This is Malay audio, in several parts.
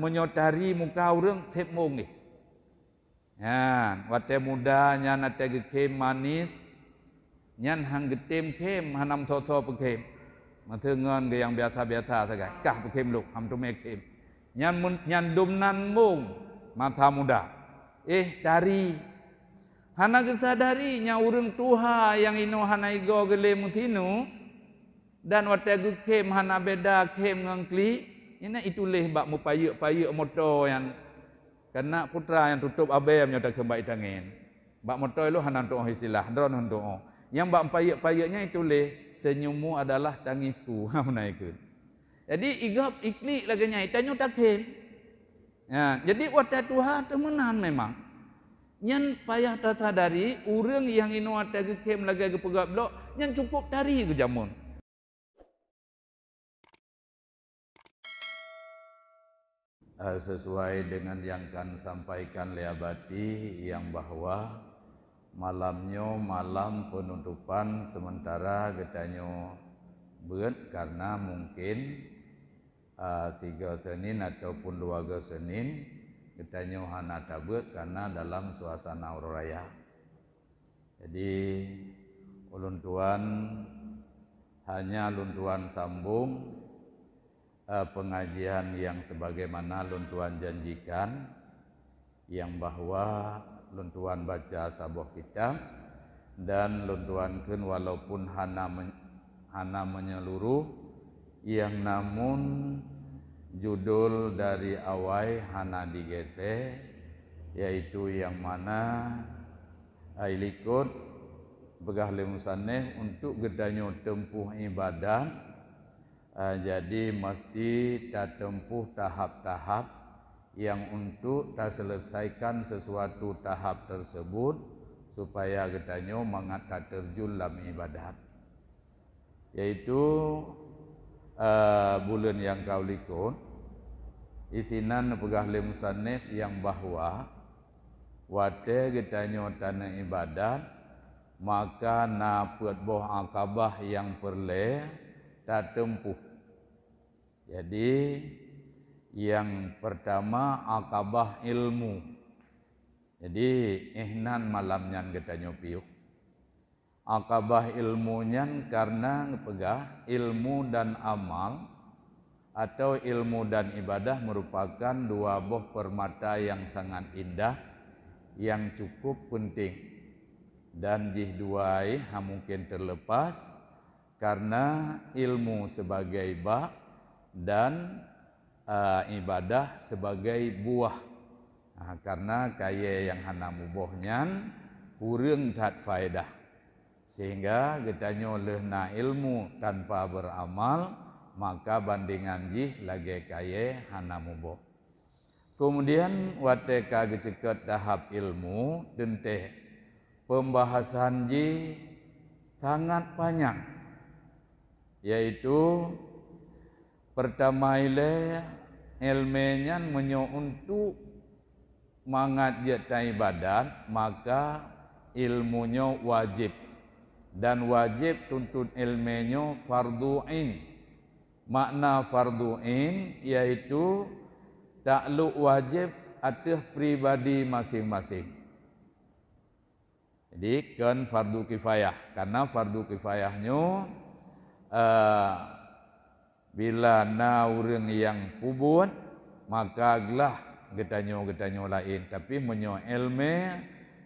menyotari muka orang tep mong ni. Ya, wate muda nyan ate gekem manis, nyan hang getem kem hanam tho-tho pekem. Matengan ge yang biasa-biasa sagai. Kah pekem luk ham tu mekem. Nyan dumnan mong mata muda. Dari hana kesadari nya urang tuha yang ino hana igo gele mutinu dan wate gekem hana beda kem ngangkli. Ina ituleh bak mupayuk-payuk moto yang kena putra yang tutup abe menyodak kembali tangan. Bak moto lu hanan tu istilah dron untuk. Yang bak payuk-payuknya ituleh senyummu adalah tangisku. Ha menaikun. Jadi igap iklik lagi nyai tanyo taken. Ya, jadi wata Tuhan temenan memang. Nyan payah tersadari urang yang ino ate gekem lagi ke pegap blok nyan cukup dari ke jamun. Sesuai dengan yang kan sampaikan Leabati yang bahwa malamnya malam penutupan sementara getanyo berat karena mungkin 3 Senin ataupun 2 Senin getanyo hana tabut karena dalam suasana Auroraya. Jadi ulun tuan hanya ulun tuan sambung pengajian yang sebagaimana luntuan janjikan yang bahwa luntuan baca sabuh kitab dan luntuankeun walaupun hana menyeluruh yang namun judul dari awai hana digete yaitu yang mana ailikut begah limusanneh untuk gedanyo tempuh ibadah. Jadi mesti tak tempuh tahap-tahap yang untuk tak selesaikan sesuatu tahap tersebut supaya getanyo mangat tak terjun dalam ibadat. Yaitu bulan yang kau likut isinan pegah limusannif yang bahwa wate getanyo tanah ibadat maka na puat boh akabah yang perle tak tempuh. Jadi yang pertama akabah ilmu. Jadi ihnan malamnya getanyo piuk. Akabah ilmunya karena ngepegah ilmu dan amal atau ilmu dan ibadah merupakan dua buah permata yang sangat indah yang cukup penting. Dan jih duai mungkin terlepas karena ilmu sebagai bak dan ibadah sebagai buah. Karena kaya yang hana mubohnya kurang tak faedah. Sehingga getanyo lehna ilmu tanpa beramal maka bandingan jih lagi kaya hana muboh. Kemudian wateka geceket tahap ilmu dente pembahasan jih sangat panjang. Yaitu pertama ile ilmenya menyo untuk mangat jeta ibadat maka ilmunya wajib dan wajib tuntut ilmunya fardu ain. Makna fardu ain yaitu takluk wajib atas pribadi masing-masing. Jadi kan fardu kifayah karena fardu kifayahnya bila na urang yang pubut maka gelah getanyo lain tapi menyo ilmu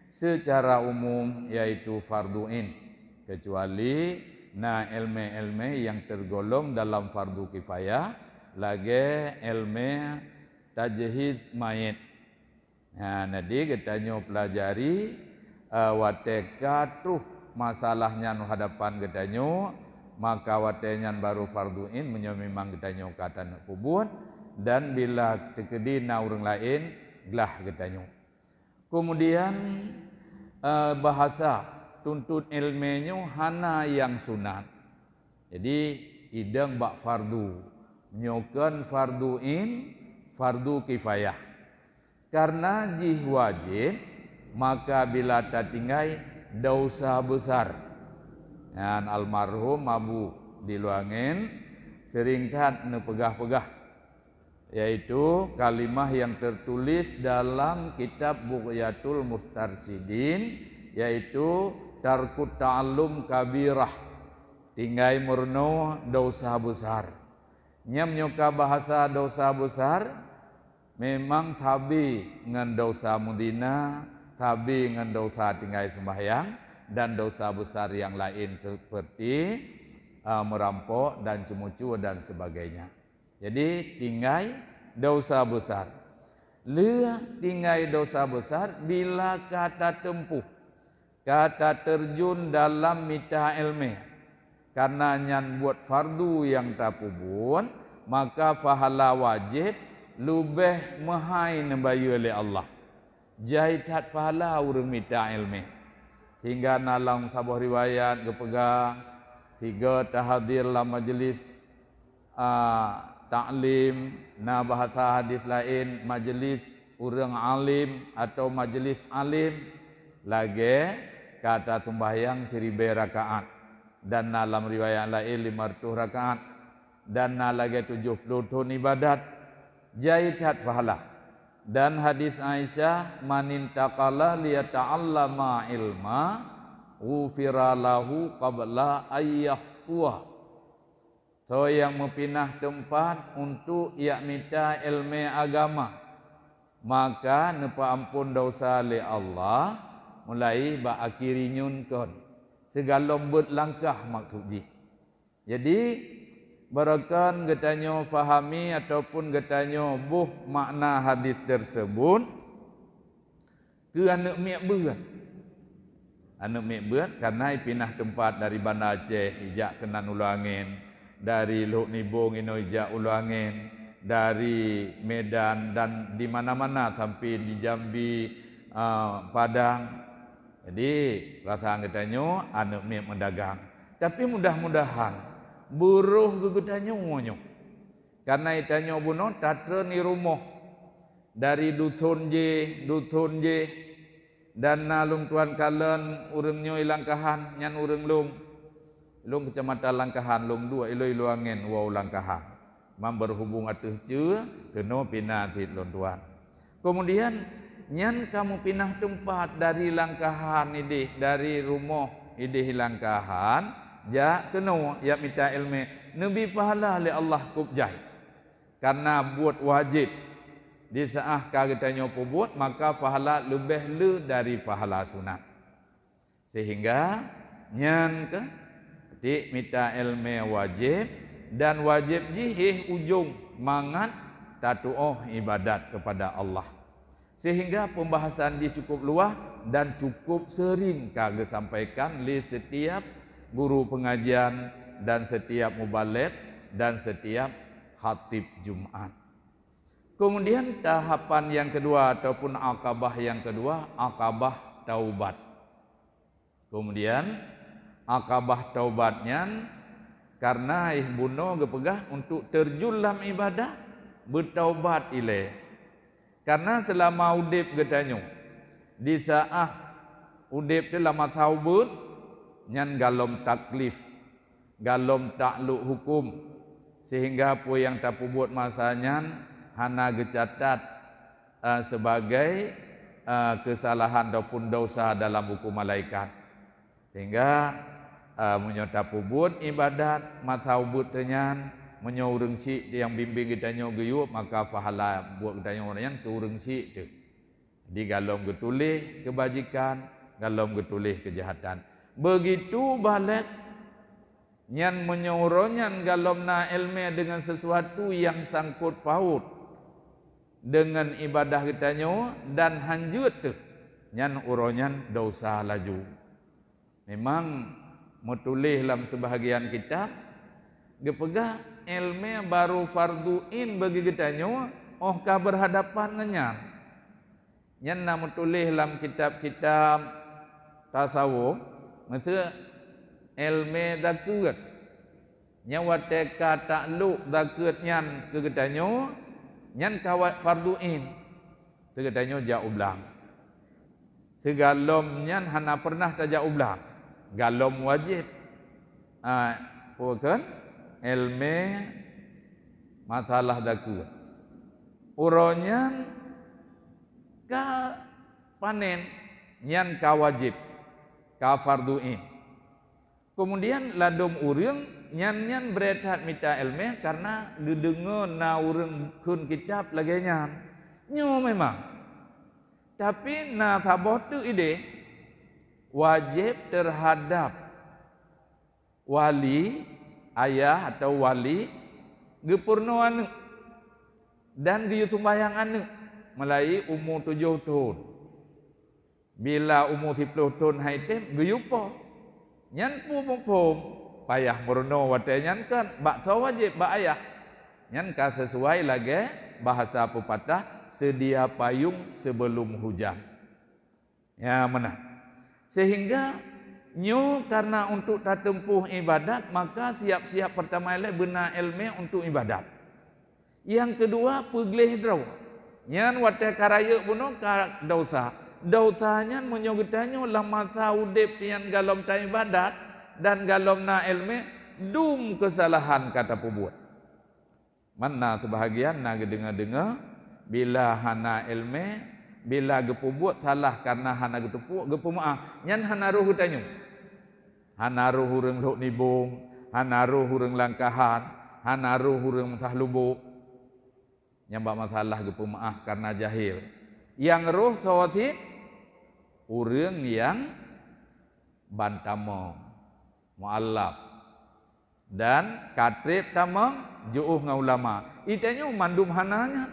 secara umum yaitu fardu ain kecuali na ilmu yang tergolong dalam fardu kifayah lagi ilmu tajhiz mayit. Jadi getanyo pelajari wateka tuh masalahnya nu hadapan getanyo maka watenyan baru fardu ain menyo memang getanyo kata nak kubur dan bila tekedi na urang lain gelah getanyo. Kemudian bahasa tuntut ilmunya hana yang sunat. Jadi idang bak fardu nyokan fardu ain fardu kifayah. Karena jih wajib maka bila tertinggai dosa besar. Dan almarhum Abu Diluangin sering kat ne pegah-pegah. yaitu kalimah yang tertulis dalam kitab Bughyatul Mustarsyidin, yaitu tarkut ta'allum kabirah, tinggai murno dosa besar. Nyam nyoka bahasa dosa besar memang tabi ngan dosa mudina, tabi ngan dosa tinggai sembahyang, dan dosa besar yang lain seperti merampok dan cemucu dan sebagainya. Jadi tinggai dosa besar. Lea tinggai dosa besar bila kata tempuh, kata terjun dalam mita ilmiah. Karena nyan buat fardu yang tapubun, maka pahala wajib lebih mahai nembayu oleh Allah. Jahitat pahala urang mita ilmiah. Sehingga dalam sebuah riwayat kepegang 3 tahadir dalam majlis ta'lim, na bahasa hadis lain majlis urang alim atau majlis alim, lagi kata sembahyang 1000 rakaat, dan dalam riwayat lain 500 rakaat, dan lagi 70 tahun ibadat, jahitat pahala. Dan hadis Aisyah, manin taqala liyata'allama ilma ghufira lahu qabla ayyahtuwa. So yang mempindah tempat untuk ia minta ilmu agama, maka nepa ampun dosa oleh Allah mulai ba akhiri nyunkon segala lembut langkah maksudji. Jadi barakan getanyo fahami ataupun getanyo buh makna hadis tersebut ke anak miak berat. Anak miak berat karena pindah tempat dari Banda Aceh ijak kenan ulu angin, dari Luk Nibung ino ijak ulu angin, dari Medan dan di mana-mana sampai di Jambi, Padang. Jadi rasa getanyo anak miak mendagang. Tapi mudah-mudahan buruh gegetanyo ngonyo. Karena itanyo buno tatra ni rumah dari dusun je dan nalung tuan kalen urangnya ilangkahan nyan urang lung kecamatan Langkahan lung 2 ilo angin wau Langkahan. Mam berhubung atuh ce kena pindah ti lon tuan. Kemudian nyan kamu pindah tempat dari Langkahan idih, dari rumah idih Langkahan, ja kena ya minta ilmu nabi pahala oleh Allah kubjai. Karena buat wajib di saat kagetanya buat, maka pahala lebih le dari pahala sunat. Sehingga nyan ke ti minta ilmu wajib, dan wajib jihih ujung mangat tatu'oh ibadat kepada Allah. Sehingga pembahasan dia cukup luas dan cukup sering kage sampaikan li setiap guru pengajian dan setiap mubaligh dan setiap khatib Jumat. Kemudian tahapan yang kedua ataupun akabah yang kedua, akabah taubat. Kemudian akabah taubatnya karena ihbuno gepegah untuk terjun dalam ibadah bertaubat ilaih. Karena selama udip getanyo di saat udip tu lama taubat nyan galom taklif, galom takluk hukum, sehingga apa yang tak buat masanya hana gecatat sebagai kesalahan ataupun dosa dalam hukum malaikat. Sehingga menyota pubut ibadat mathaubut tenyan menyoreng si yang bimbing kita geyup, maka pahala buat kita orang ke urang si tu. Di galom getulih kebajikan, galom getulih kejahatan. Begitu balik nyan menyoronyan galom na ilmu dengan sesuatu yang sangkut paut dengan ibadah kita dan hanjut tu nyan uronyan dosa laju. Memang metulih dalam sebahagian kitab gepegah ilmu baru farduin bagi kita oh ka berhadapan nyan nyan na metulih dalam kitab-kitab tasawuf maksud ilmu zakat nyawa teka takluk zakat nyan ke kita nyan kawat farduin ke kita jauh belang segalom nyan hana pernah tak jauh belang galom wajib bukan ilmu masalah zakat. uronyan ka panen nyan ka wajib ka farduin. Kemudian ladum urang nyan beretat mita ilmu karena gedengo na urang kun kitab lagi nyan. Nyo memang. Tapi na thabot tu ide wajib terhadap wali ayah atau wali gepurno anu dan geyu tumbayang anu mulai umur 7 tahun. Bila umur 10 tahun haitem geyu po. Nyan pum payah merono wate nyan kan bak wajib bak ayah. Nyan ka sesuai lagi bahasa pepatah sedia payung sebelum hujan. Ya mana? Sehingga nyu karena untuk tatempuh ibadat maka siap-siap pertama ile benar ilmu untuk ibadat. Yang kedua pegleh draw. Nyan wate karaya buno ka dosa. Dosanya menyogetanyo lama saudep yang galom ta ibadat dan galom na ilmu dum kesalahan kata pebuat. Mana tu bahagian na dengar-dengar bila hana ilmu bila gepubuat salah karena hana getepuk gepumaah nyan hana ruh tanyo. Hana ruh hurang luk nibung, hana ruh hurang langkahan, hana ruh hurang mentah lubuk. Nyambak masalah gepumaah karena jahil. Yang roh sawatit urang yang bantamo muallaf dan katrib tamang juuh ngau ulama. Itanyo mandum hananya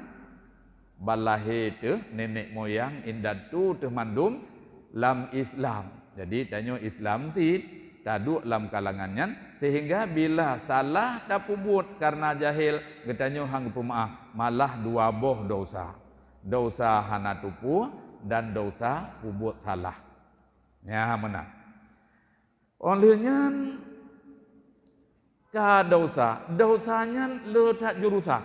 balahe tu nenek moyang indatu tu mandum lam Islam. Jadi tanyo Islam ti taduk lam kalangannya sehingga bila salah tapubut karena jahil getanyo hang pemaah malah dua boh dosa. Dosa hana tupu dan dosa pubut salah. Ya mana? Olehnya ka dosanya letak jurusan.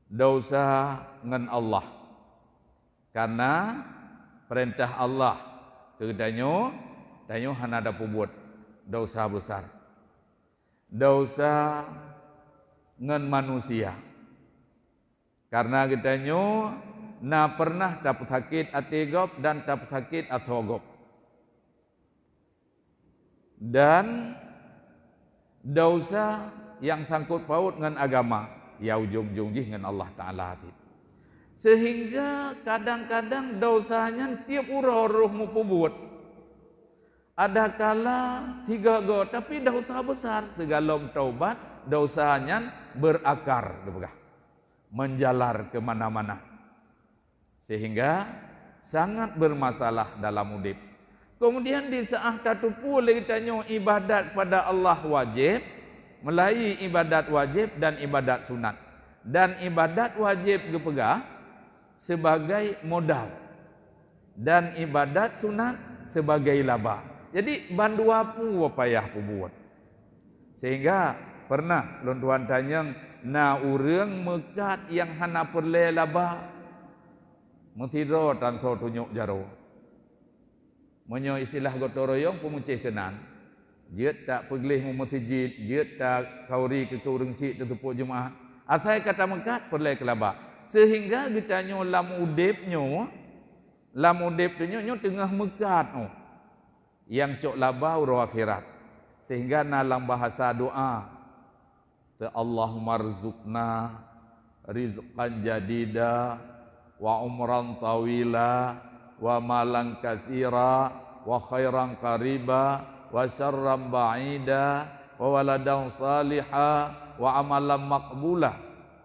Dosa ngan Allah. Karena perintah Allah kedanyo hana ada pubut dosa besar. Dosa ngan manusia. Karena kedanyo na pernah dapat sakit atigop dan dapat sakit atogop. Dan dosa yang sangkut paut dengan agama ya ujung-ujung dengan Allah Ta'ala hati. Sehingga kadang-kadang dosanya tiap roh mu pubut. Ada kala 3 go tapi dosa besar segalom taubat dosanya berakar menjalar ke mana-mana. Sehingga sangat bermasalah dalam hidup. Kemudian di saat tatupu lagi tanya ibadat pada Allah wajib, melalui ibadat wajib dan ibadat sunat. Dan ibadat wajib gepegah sebagai modal dan ibadat sunat sebagai laba. Jadi bandu apu payah buat. Sehingga pernah lontuan tanya na urang mekat yang hana perle laba mentiro tanto tunjuk jaro. Menyo istilah gotoroyong pemucih kenan. Dia tak peglih memutijid, dia tak kauri ke urang cik tetupuk Jumaat. Atai kata mekat perle kelaba. Sehingga ditanyo lam udipnyo nyo tengah mekat yang cok laba uro akhirat. Sehingga dalam bahasa doa Allahumma rizukna rizqan jadida wa umran tawila wa malan kasira wa khairan qariba wa syarran ba'ida wa waladan salihah wa amalan maqbulah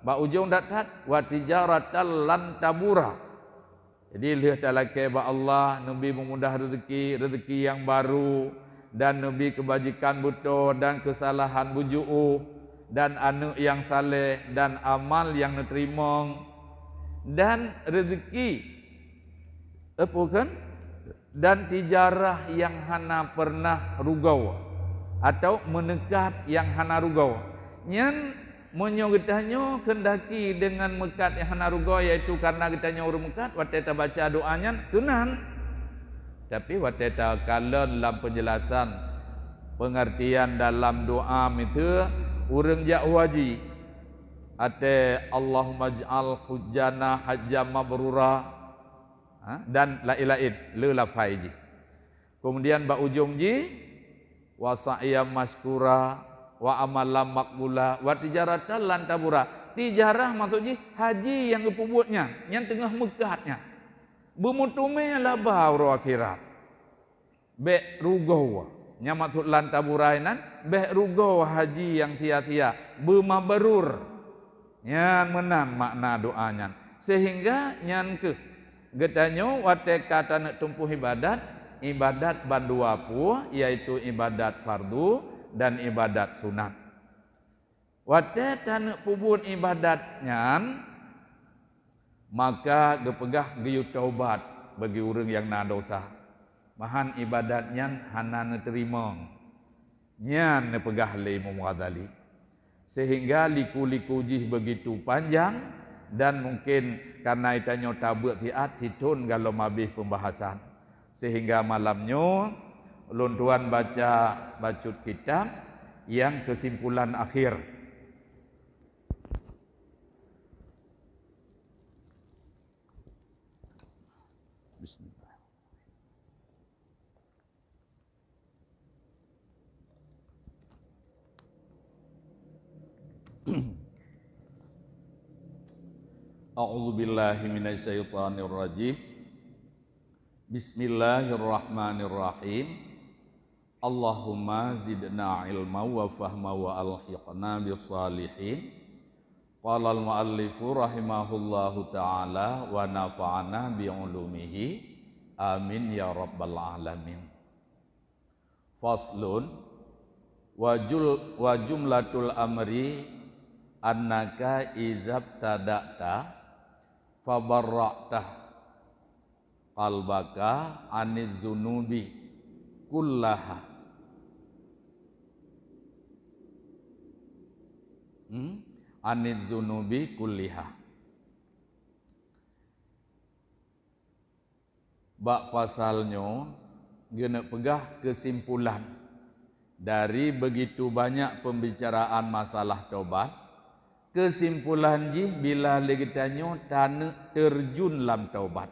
ba ujung datat wa tijaratan lan tabura. Jadi lihat dalake ba Allah nabi memudah rezeki yang baru dan nabi kebajikan buto dan kesalahan buju'u dan anak yang saleh dan amal yang diterima dan rezeki apa kan dan tijarah yang hana pernah rugau atau menekat yang hana rugau nyan menyogetanyo kendaki dengan mekat yang hana rugau yaitu karena kitanya urung mekat wateta baca doanya kenan tapi wateta kalen dalam penjelasan pengertian dalam doa itu urang jak waji ate Allahumma ij'al hujjana hajjam mabrura, dan lain-lain le lafai ji. Kemudian ba ujung ji wa sa'yam maskura wa amalam makbula wa tijaratan lan tabura. Tijarah maksudnya haji yang kepubutnya yang tengah mekatnya. Bemutume la bauro akhirat. Be rugo nya maksud lan taburainan be rugo haji yang tia-tia bemabrur. Nyan menan makna doanya. Sehingga nyan ke getanyo wate kata nak tumpuh ibadat bandua pu, yaitu ibadat fardu dan ibadat sunat. Wate tanak pubun ibadat nyan, maka gepegah geyu taubat bagi orang yang na dosa. Mahan ibadat nyan hana terima. Nyan nepegah le Imam Ghazali. Sehingga liku-liku jih begitu panjang dan mungkin karena itanya tabuk tiat hitun kalau mabih pembahasan. Sehingga malamnya ulun tuan baca bacut kitab yang kesimpulan akhir. Bismillah. A'udzu billahi minasyaitonir rajim. Bismillahirrahmanirrahim. Allahumma zidna ilma wa fahma wa alhiqna bis salihin. Qala al-muallifu rahimahullahu taala wa nafa'ana bi ulumihi. Amin ya rabbal alamin. Faslun wa jumlatul amri annaka izab tada'ta fabarra'tah qalbaka aniz zunubi kullaha. Aniz zunubi kulliha. Bak pasalnya gena pegah kesimpulan dari begitu banyak pembicaraan masalah taubat. Kesimpulan ji bila legitanyo tak terjun dalam taubat,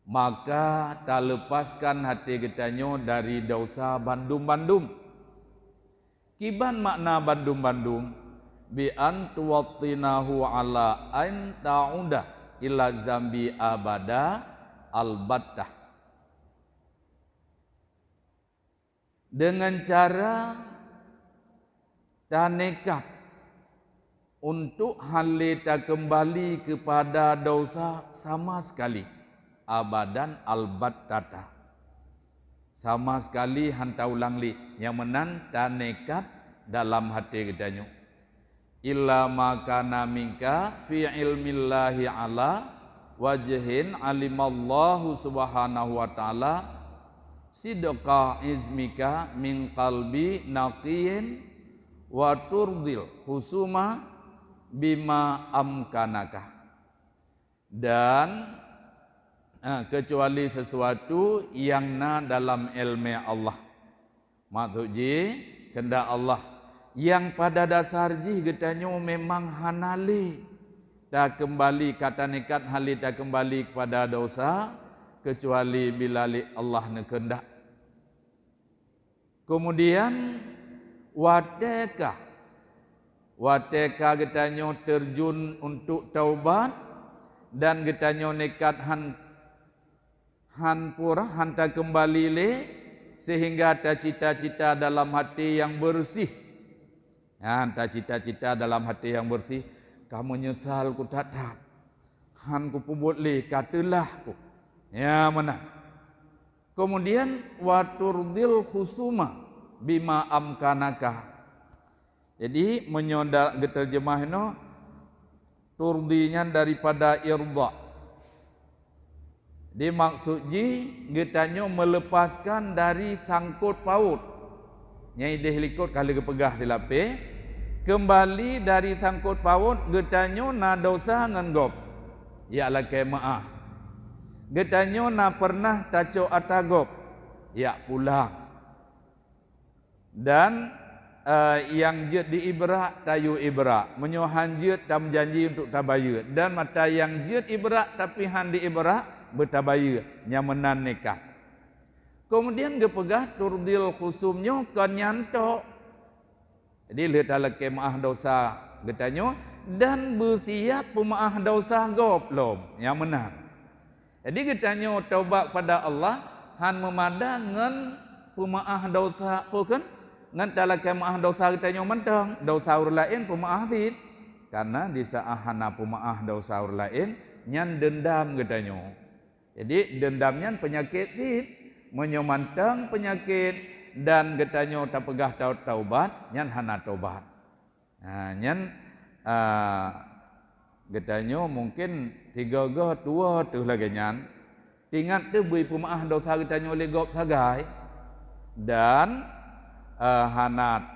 maka tak lepaskan hati gitanyo dari dosa bandum-bandum. Kiban makna bandum-bandum? Bi an tuwattinahu ala an ta'udah ila zambi abada albattah. Dengan cara dan nekat untuk halita kembali kepada dosa sama sekali, abadan albattata, sama sekali hanta ulang li yang menan dan nekat dalam hati kedanyo. Illa makana minka fi ilmillahi ala wajhin alimallahu subhanahu wa ta'ala sidqa izmika min qalbi naqiyin wa turdil husuma bima amkanaka. Dan kecuali sesuatu yang na dalam ilmu Allah, maksudnya kehendak Allah yang pada dasar ji getanyo memang hanali tak kembali kata nekat hali tak kembali kepada dosa kecuali bila Allah nak kehendak. Kemudian wateka getanyo terjun untuk taubat dan getanyo nekat han pura hanta kembali le sehingga ada cita-cita dalam hati yang bersih. Hanta cita-cita dalam hati yang bersih, kamu nyesal ku tak han ku pubut le katalah ku. Ya mana? Kemudian waturdil khusuma bima amkanaka. Jadi menyondak terjemah no turdinya daripada irda. Di maksud ji getanyo melepaskan dari sangkut paut. Nyai dehlikot kali kepegah dilape kembali dari sangkut paut getanyo na dosa ngan ya la kemaah. Getanyo na pernah taco atagop ya pulang. Dan yang jut di ibrak tayu ibrak, menyohan jut dan janji untuk tabayut, dan mata yang jut ibrak tapi han di ibrak bertabayut nyamanan nikah. Kemudian dia pegah turdil khusumnya kan nyantok. Jadi lihat dalam kemaah dosa getanyo dan bersiap pemaah dosa goblom yang menang. Jadi getanyo taubat pada Allah han memadangan pemaah dosa bukan ngan dalam kemaah dosa getanyo mentang dosa orang lain pemaah tid karena di saat hana pemaah dosa orang lain nyan dendam getanyo. Jadi dendamnya penyakit tid menyomantang penyakit dan getanyo tak pegah taubat nyan hana taubat. Nah, nyan getanyo mungkin 3 go 2 tu lagi nyan. Tingat tu bui pemaah dosa getanyo legop sagai dan hanat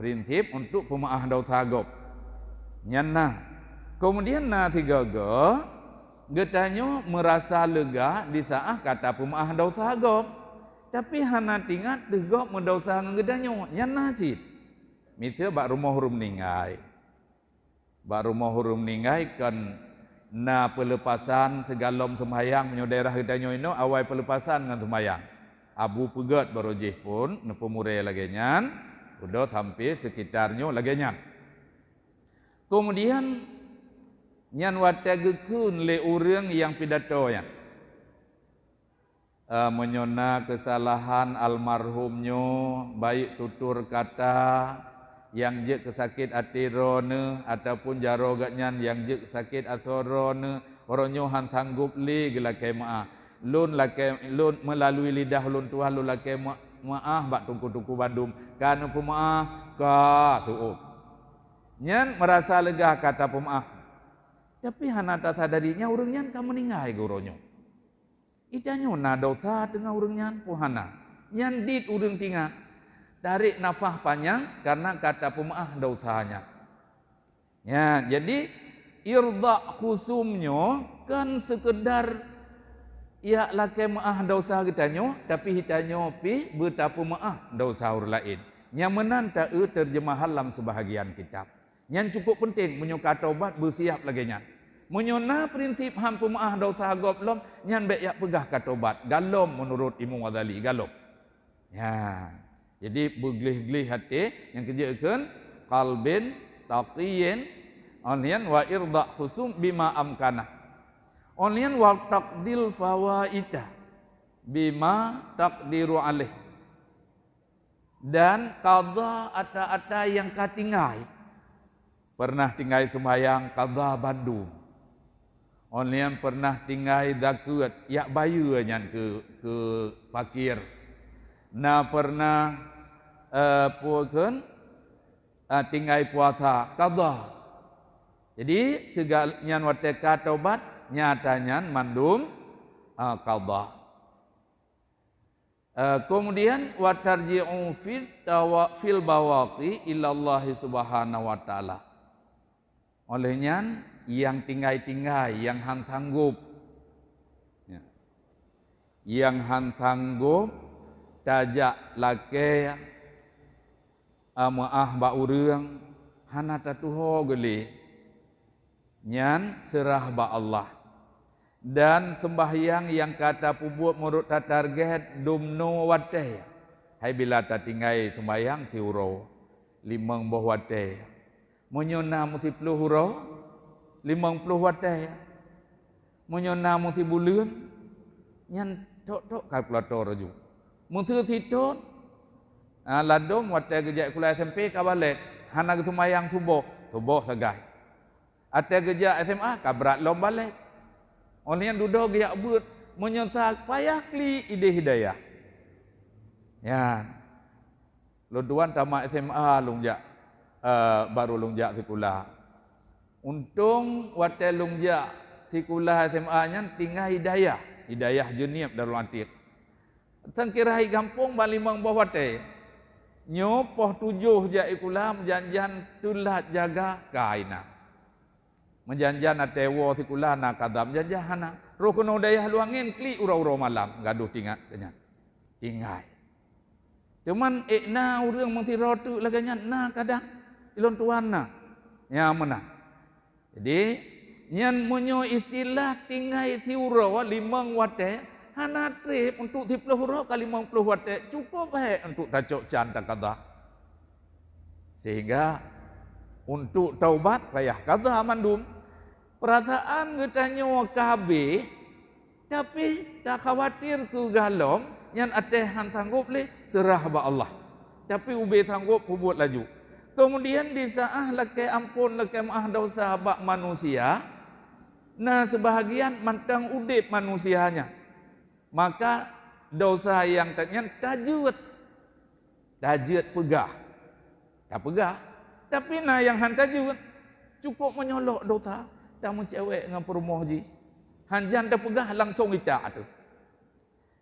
prinsip untuk pemaah dosa gop. Nyan nah. Kemudian na 3 go getanyo merasa lega di saat kata pemaah dosa gop. Tapi hana tingat tegok mendosa ngedanyo nyan nasid. Mitya bak rumah hurum ninggai. Bak rumah hurum ninggai kan na pelepasan segalom sembahyang menyo daerah gedanyo ino awal pelepasan dengan sembahyang. Abu pegat barojih pun nepemure lagi nyan udah hampir sekitarnya lagi nyan. Kemudian nyan watagekun le urang yang pidato yang menyona kesalahan almarhumnya baik tutur kata yang je kesakit hati rone ataupun jaro gatnyan yang je sakit atau rone oronyo han sanggup li gelakai maaf lun lakai lun melalui lidah lun tuah lun lakai maaf bak tungku-tungku Bandung kan pemaaf ka tuup nyan merasa lega kata pemaaf tapi hanata sadarinya urang nyan ka meningai goronyo. Idanyo na dosa tengah urang nyan pohana. Nyan dit urang tinggal. Tarik nafas panjang karena kata pemaah dosanya. Ya, jadi irda khusumnya kan sekedar ya lakai maah dosa gitanyo tapi hitanyo pi betapa maah dosa orang lain. Yang menanta terjemahan dalam sebahagian kitab. Yang cukup penting menyuka taubat bersiap lagi nyan. Menyona prinsip ham pemaah dosa goblom nyan baik yak pegah ka tobat galom menurut Imam Ghazali galom. Ya. Jadi beglih-glih hati yang kerjakan qalbin taqiyin onian wa irda khusum bima amkana. Onian wa taqdil fawaida bima taqdiru alaih. Dan qadha ata-ata yang katingai. Pernah tinggal sembahyang qadha Bandung. Orang pernah tinggal zakut yak bayu nyan ke fakir. Na pernah puakan tinggal puasa qadha. Jadi segala nyan wateka taubat nyatanya mandum qadha. Kemudian watarji'u fil bawaqi ila Allah Subhanahu wa taala. Olehnya yang tinggai-tinggai, yang han sanggup, ya. Yang han sanggup tajak lake maah ba urang hana tatuho geli nyan serah ba Allah dan sembahyang yang kata pubuat menurut target dumno wate hai bila ta tinggai sembahyang tiuro limang boh wate menyona muti puluh huro 50 wadah menyona muti bulan nyan tok-tok kai plato raju muti titut ladom wadah gejak kulai SMP ka balik hana ketumayang tubuh sagai ate gejak SMA ka berat lom balik onlian duduk gejak but menyesal payah kli ide hidayah ya loduan tamat SMA lungjak baru lungjak sekolah. Untung watai lungjak sekolah SMA nya tinggal hidayah jeniap darul antik. Sangkirai gampung balimang bawah watai. Nyopoh 7 jak ikulah menjanjan tulat jaga kaina. Menjanjan atewo sekolah nak kadam janjahana. Rokono dayah luangin kli ura-ura malam gaduh tinggal kenyat. Tinggal. Cuman na urang mesti rotu laganya na kadang ilon tuan na. Ya mana. Jadi nyan monyo istilah tinggai tiuro limang wate hana trip untuk 30 huruf kali 50 wate cukup baik untuk tacok canta kata. Sehingga untuk taubat payah kata mandum. Perasaan kita nyawa KB tapi tak khawatir ke galom yang ateh han sanggup le serah ba Allah. Tapi ube sanggup buat laju. Kemudian di saat leke ampun leke maaf dosa bak manusia, nah sebahagian mantang udip manusianya. Maka dosa yang tanya tajud pegah. Tak pegah. Tapi nah yang han tajud cukup menyolok dosa. Tak mencewek dengan perumoh ji. Hanjan tak pegah langsung ita tu.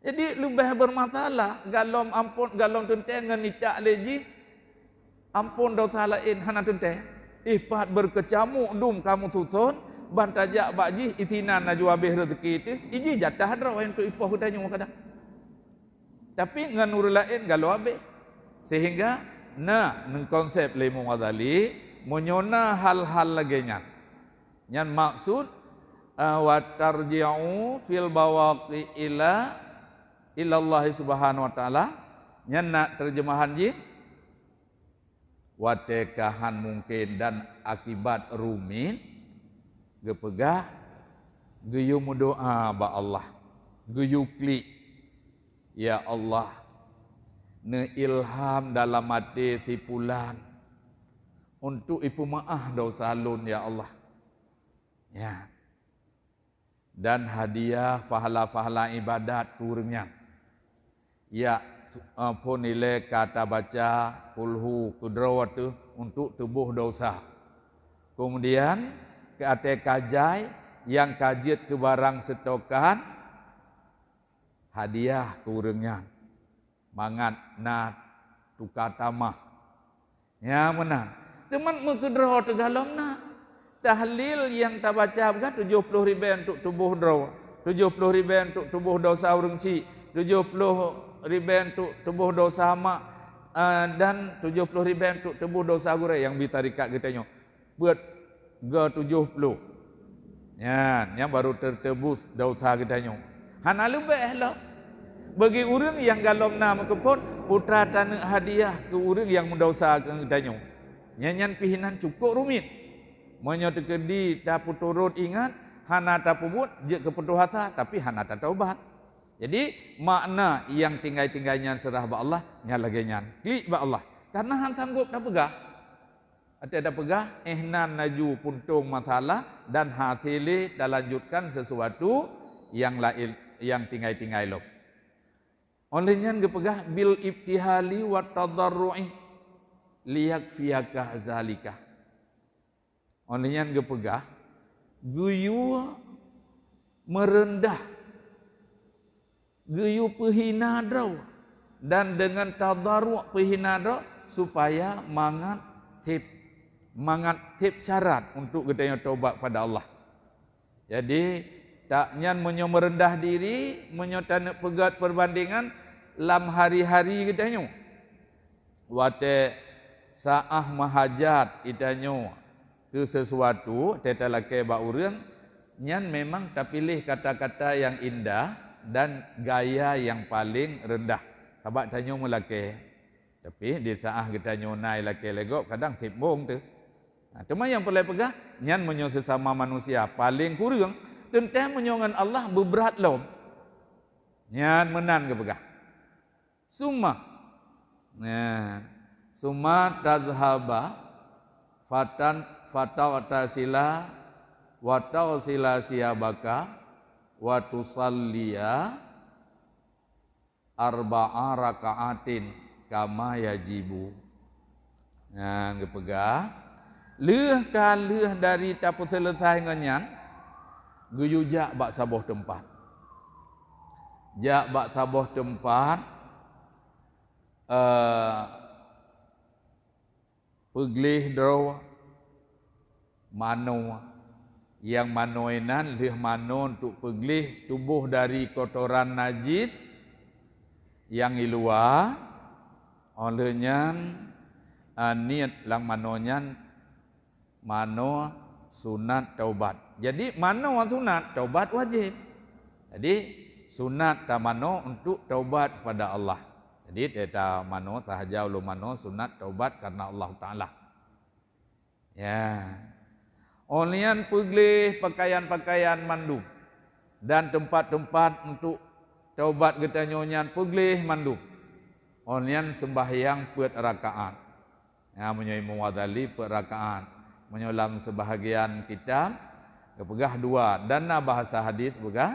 Jadi lebih bermasalah galom ampun galom tunteng dengan ita leji ampun dosa lain hana tunteng. Ihpat berkecamuk dum kamu tutun bantajak bakji itinan naju habis rezeki itu iji jatah hadra untuk ipah hudanya kadang. Tapi dengan nur lain galau habis. Sehingga neng konsep Imam Ghazali menyona hal-hal lagi nyan. Nyan maksud wa tarji'u fil bawaqi ila Allah subhanahu wa ta'ala. Nyan nak terjemahan ji watekahan mungkin dan akibat rumin gepegah geyu doa ba Allah geyu klik ya Allah ne ilham dalam hati tipulan untuk ipu maaf dosa lun ya Allah ya dan hadiah pahala-pahala ibadat kurangnya ya pun nilai kata baca kulhu kudrawat tu untuk tubuh dosa. Kemudian ke ate kajai yang kajit ke barang setokan hadiah kurangnya mangat na tukar tamah ya menang teman mengkedraw tegalom na tahlil yang tak baca bukan 70 ribu untuk tubuh draw 70 ribu untuk tubuh dosa urang ci 70 ribu untuk tubuh dosa mak dan 70 ribu untuk tubuh dosa gure yang bitarikat kita nyo buat ke 70 ya yang baru tertebus dosa kita nyo hana lebih lah bagi orang yang galom nama kepon putra tanah hadiah ke orang yang mendosa kita nyo nyanyian pihinan cukup rumit monyo tekedi tapu turut ingat hana tapu buat je keputuhasa tapi hana taubat. Jadi makna yang tinggai-tinggainya serah ba Allah nyalagenyan klik ba Allah karena han sanggup dah pegah ada pegah ihnan naju puntung masalah dan hasil dah lanjutkan sesuatu yang lain yang tinggai-tinggai lo olehnya gepegah bil ibtihali wa tadarru'i liyakfiyaka zalika olehnya gepegah guyu merendah geyu pehina draw dan dengan tadarru' pehina draw supaya mangat tip syarat untuk gedanya taubat pada Allah. Jadi tak nyan menyo merendah diri menyo tanak pegat perbandingan lam hari-hari gedanya wate saah mahajat idanyo ke sesuatu tetalake ba urang nyan memang tak pilih kata-kata yang indah dan gaya yang paling rendah. Tabak tanyo melake. Tapi di saat kita nyonai lake legok kadang sibung tu. Nah, cuma yang perlu pegah nyan menyo sesama manusia paling kurang tentang menyongan Allah beberat lom. Nyan menan ke pegah. Summa. Nah, summa tazhaba fatawata sila wa tausila siyabaka wa tusalliya arba'a raka'atin kama yajibu. Nah, gepegah leuh dari tapu selesai nganyan guyu jak bak saboh tempat. Jak bak saboh tempat peglih draw mano yang manoinan lih mano untuk peglih tubuh dari kotoran najis yang ilua olehnya niat lang manonya mano sunat taubat. Jadi mano sunat, taubat wajib. Jadi sunat ta mano untuk taubat kepada Allah. Jadi kita mano sahaja ulu mano sunat taubat karena Allah Taala. Ya. Olian pergi pakaian-pakaian mandum dan tempat-tempat untuk taubat kita nyonya pergi mandum. Olian sembahyang per rakaat. Ya, menyoi muwadali per rakaat. Menyolam sebahagian kitab kepegah dua dan bahasa hadis begah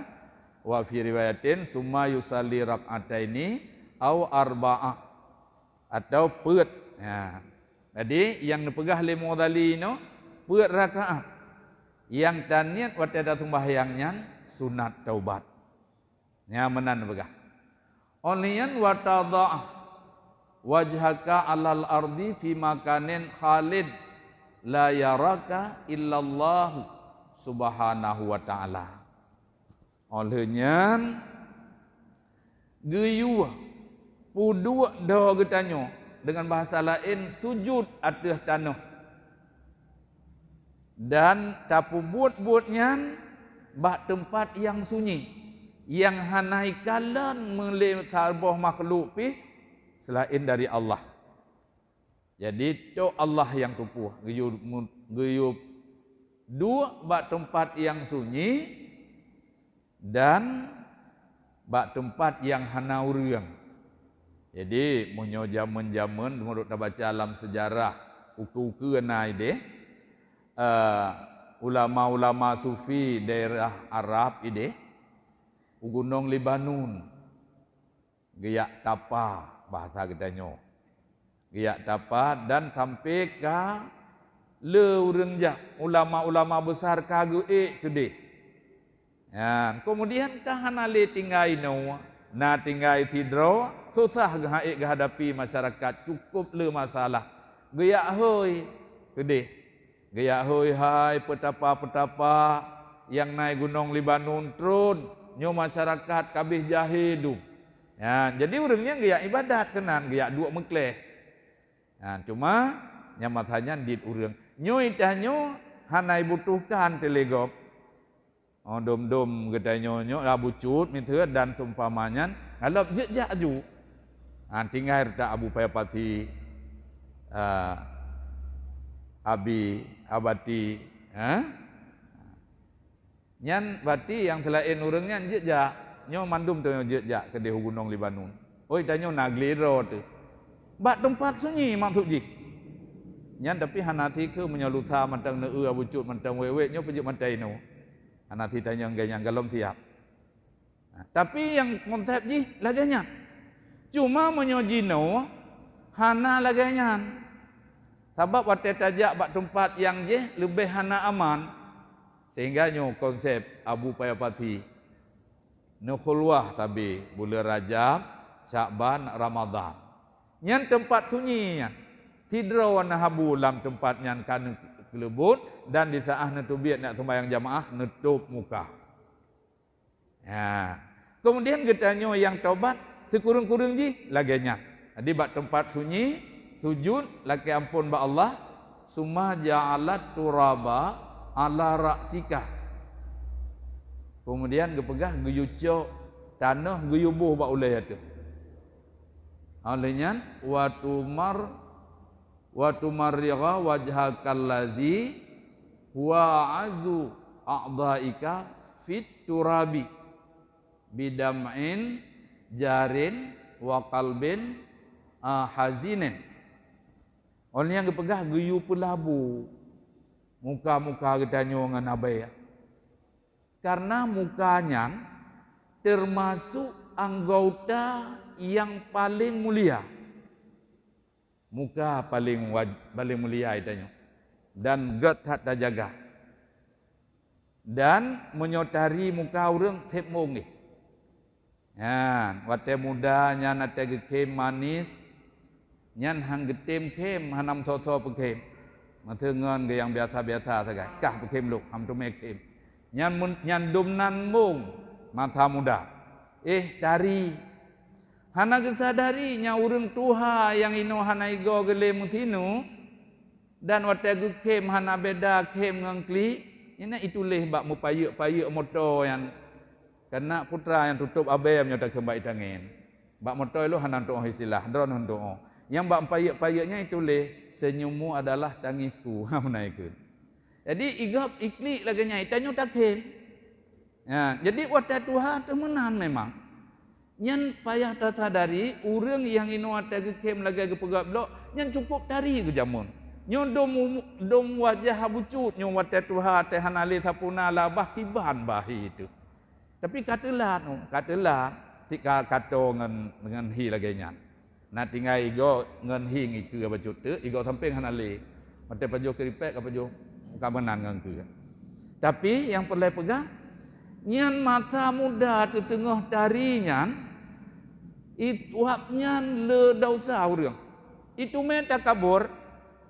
wa fi riwayatin summa yusalli rak'ataini au arba'ah atau pet. Ya. Jadi yang dipegah li muwadali no pet rakaat. Yang taniat waktu ada sembahyangnya sunat taubat. Ya menan begah. Olian wa tada'ah wajhaka alal ardi fi makanin khalid la yaraka illallah subhanahu wa ta'ala. Olehnya geyu pudua dah getanyo dengan bahasa lain sujud atas tanah dan tapu buat-buatnya bak tempat yang sunyi yang hanai kalan melihat makhluk pi selain dari Allah. Jadi tu Allah yang tupuh guyup dua bak tempat yang sunyi dan bak tempat yang hana urang. Jadi munyo zaman-zaman menurut baca alam sejarah uku-uku nai deh ulama-ulama sufi daerah Arab ide gunung Libanon giyak tapa bahasa kita nyo giyak tapa dan sampai ke leureng ulama-ulama besar kagu kede. Ya, kemudian kahanale tinggai no na tinggai tidro susah gaik hadapi masyarakat cukup le masalah giyak hoi kede giyak hoi hai petapa-petapa yang naik gunung Libanon trun nyo masyarakat kabeh jahidu. Ya, jadi urangnya giyak ibadat kenan giyak dua mekleh. Nah, cuma nyamatanya dit urang nyoi tanyo hanai butuhkan telegop dom-dom gedanya nyo la bucut minteur dan seumpamanya ngalap jejak ju tinggal ta Abu Payapati abi abati nyan bati yang telain urangnya jejak nyo mandum tu jejak ke di gunung Libanon oi tanyo nagliro tu bak tempat sunyi maksud ji. Nyan tapi hanati ke menyaluta mantang neu abucut mantang wewe nyo pejuk mantai no. Hanati tanya ganyang galom tiap. Nah, tapi yang konsep ji laganya. Cuma menyojino hana laganya. Sebab waktu tajak bak tempat yang je lebih hana aman. Sehingga nyo konsep Abu Payapati no khulwah tabi bulan Rajab, Syakban, Ramadan. Nyan tempat sunyi tidro wana habu lam tempat nyan kan kelebut dan di saat netubiat nak sembahyang jamaah nutup muka. Ya. Kemudian getanyo yang taubat sekurang-kurang ji laganya. Jadi bak tempat sunyi sujud laki ampun ba Allah summa ja'alat turaba ala ra'sika. Kemudian gepegah guyucok tanah guyubuh ba ulai tu. Olehnya watumarriga wajhakal lazi wa azu a'dhaika fit turabi bidam'in jarin wa qalbin hazinin. Oleh yang gepegah guyu pelabu muka-muka getanyo ngan abai. Karena mukanya termasuk anggota yang paling mulia. Muka paling mulia itanya. Dan get hat jaga. Dan menyotari muka orang tep mong ni. Ya, wate muda nyan ate kem manis, nyan hang getem kem hanam tho-tho pekem. Matengan ge yang biasa-biasa sagai. Kah pekem luk ham tu mekem. Nyan dum nan mung mata muda. Dari Hana kesadari nya urang tuha yang ino hana igo gele mutinu dan wategu kem hana beda kem ngangkli ina ituleh bak mupayuk-payuk moto yang kena putra yang tutup abem nyoda kembali tangen. Bak moto lu hana untuk istilah dron untuk. Yang bak payuk-payuknya ituleh senyummu adalah tangisku. Ha menaikun. Jadi igap ikli laganya itanyo takem. Ya, jadi wata tuha temenan memang. Nyan payah tersadari urang yang ino ata gekem lagi gepegap blok nyan cukup tari ke jamun. Nyo dom wajah habucut nyo wata tuha teh hanali tapuna labah tiban bahi itu. Tapi katelah tika kato dengan hi lagi nyan. Nah tinggal igo ngan hi ngiku bacut tu igo samping hanali. Mate pajo keripek ka pajo kamenan ngan ku. Tapi yang perlu pegang nyan mata muda tu tengah tari nyan wapnya le dosa urang. Itu me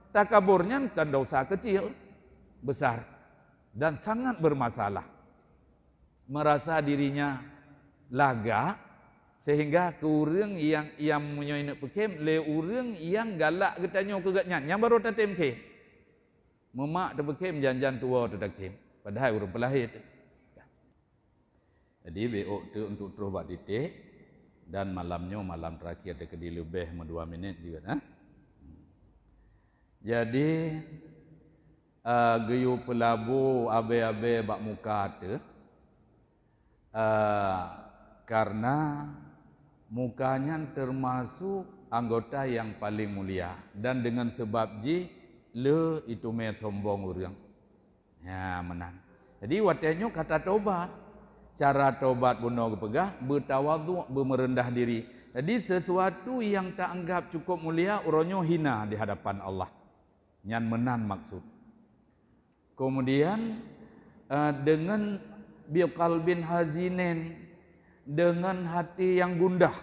takaburnya kan dosa kecil, besar dan sangat bermasalah. Merasa dirinya laga sehingga ke urang yang menyoinak pekem le urang yang galak getanyo ke gatnya yang baru tatem ke. Memak te pekem janjan tua tu takem. Padahal urang pelahir tu. Jadi beok tu untuk terus buat titik. Dan malamnya malam terakhir dekat di lebih 2 minit juga. Jadi geyu pelabu abe-abe bak muka tu karena mukanya termasuk anggota yang paling mulia dan dengan sebab ji le itu me sombong urang. Ya menang. Jadi watenya kata tobat. Cara tobat buno kepegah bertawadhu merendah diri. Jadi sesuatu yang tak anggap cukup mulia uronyo hina di hadapan Allah. Nyan menan maksud. Kemudian dengan biqalbin hazinin dengan hati yang gundah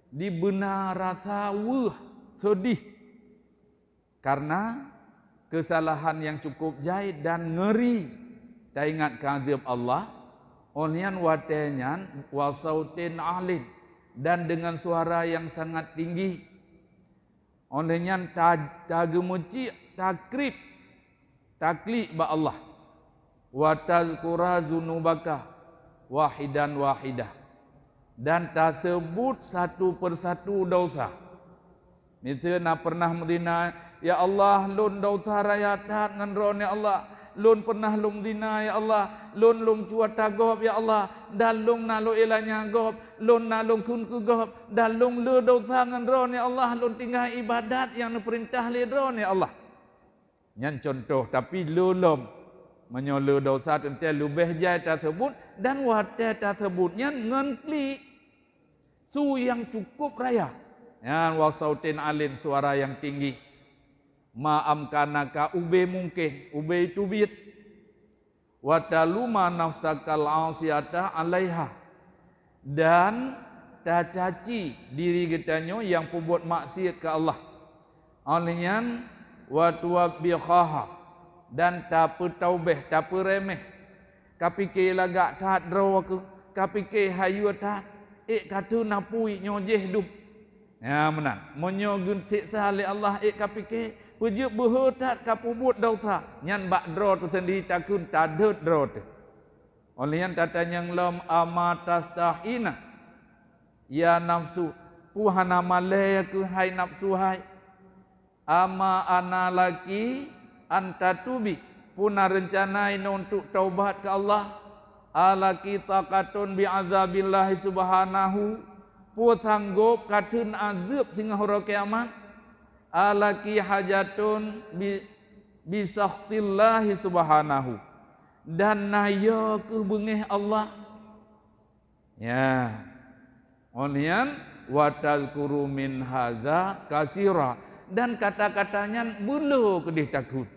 dibenar rasa sedih karena kesalahan yang cukup jahit dan ngeri tak ingat kazib Allah. Onian watenyan wasautin alin dan dengan suara yang sangat tinggi. Onenyan tagemuci taklid ba Allah. Wa tazkura zunubaka wahidan wahidah. Dan tersebut satu persatu dosa. Misalnya pernah medina, ya Allah lun dosa raya tat ngan ya Allah. Lun pernah lum dina ya Allah, lun cuat tagob ya Allah, dan lung nalu ilanya gob, lun nalung kun ku gob, dan lung le dosa ngan ron ya Allah, lun tinggal ibadat yang perintah le ron ya Allah. Nyan contoh tapi lulum menyole dosa tentang lebih jai tersebut dan wate tersebutnya ngentli su yang cukup raya. Yan wasautin alin suara yang tinggi. Ma'am kanaka ube mungkin ube itu bit wa taluma nafsakal asiyata alaiha dan tacaci diri getanyo yang pembuat maksiat ke Allah alian wa tuwabbihaha dan tak taubeh tak remeh kapike lagak tat draw ke kapike hayu tat katu napui nyojeh dup ya menan monyo gun siksa oleh Allah kapike Pujuk berhutat kapubut dosa. Nyan bak draw tu sendiri takun tadet draw tu. Oleh yang tatanya lam amatastahina. Ya nafsu. Puhana malaya ku hai nafsu hai. Ama ana laki antatubi. Puna rencana ini untuk taubat ke Allah. Alaki taqatun bi'azabillahi subhanahu. Pu sanggup katun azab sehingga hura kiamat. Alaki hajatun bisakhtillahi subhanahu dan naya ke bengih Allah ya onian wa tazkuru min haza kasira dan kata-katanya bulu kedih takut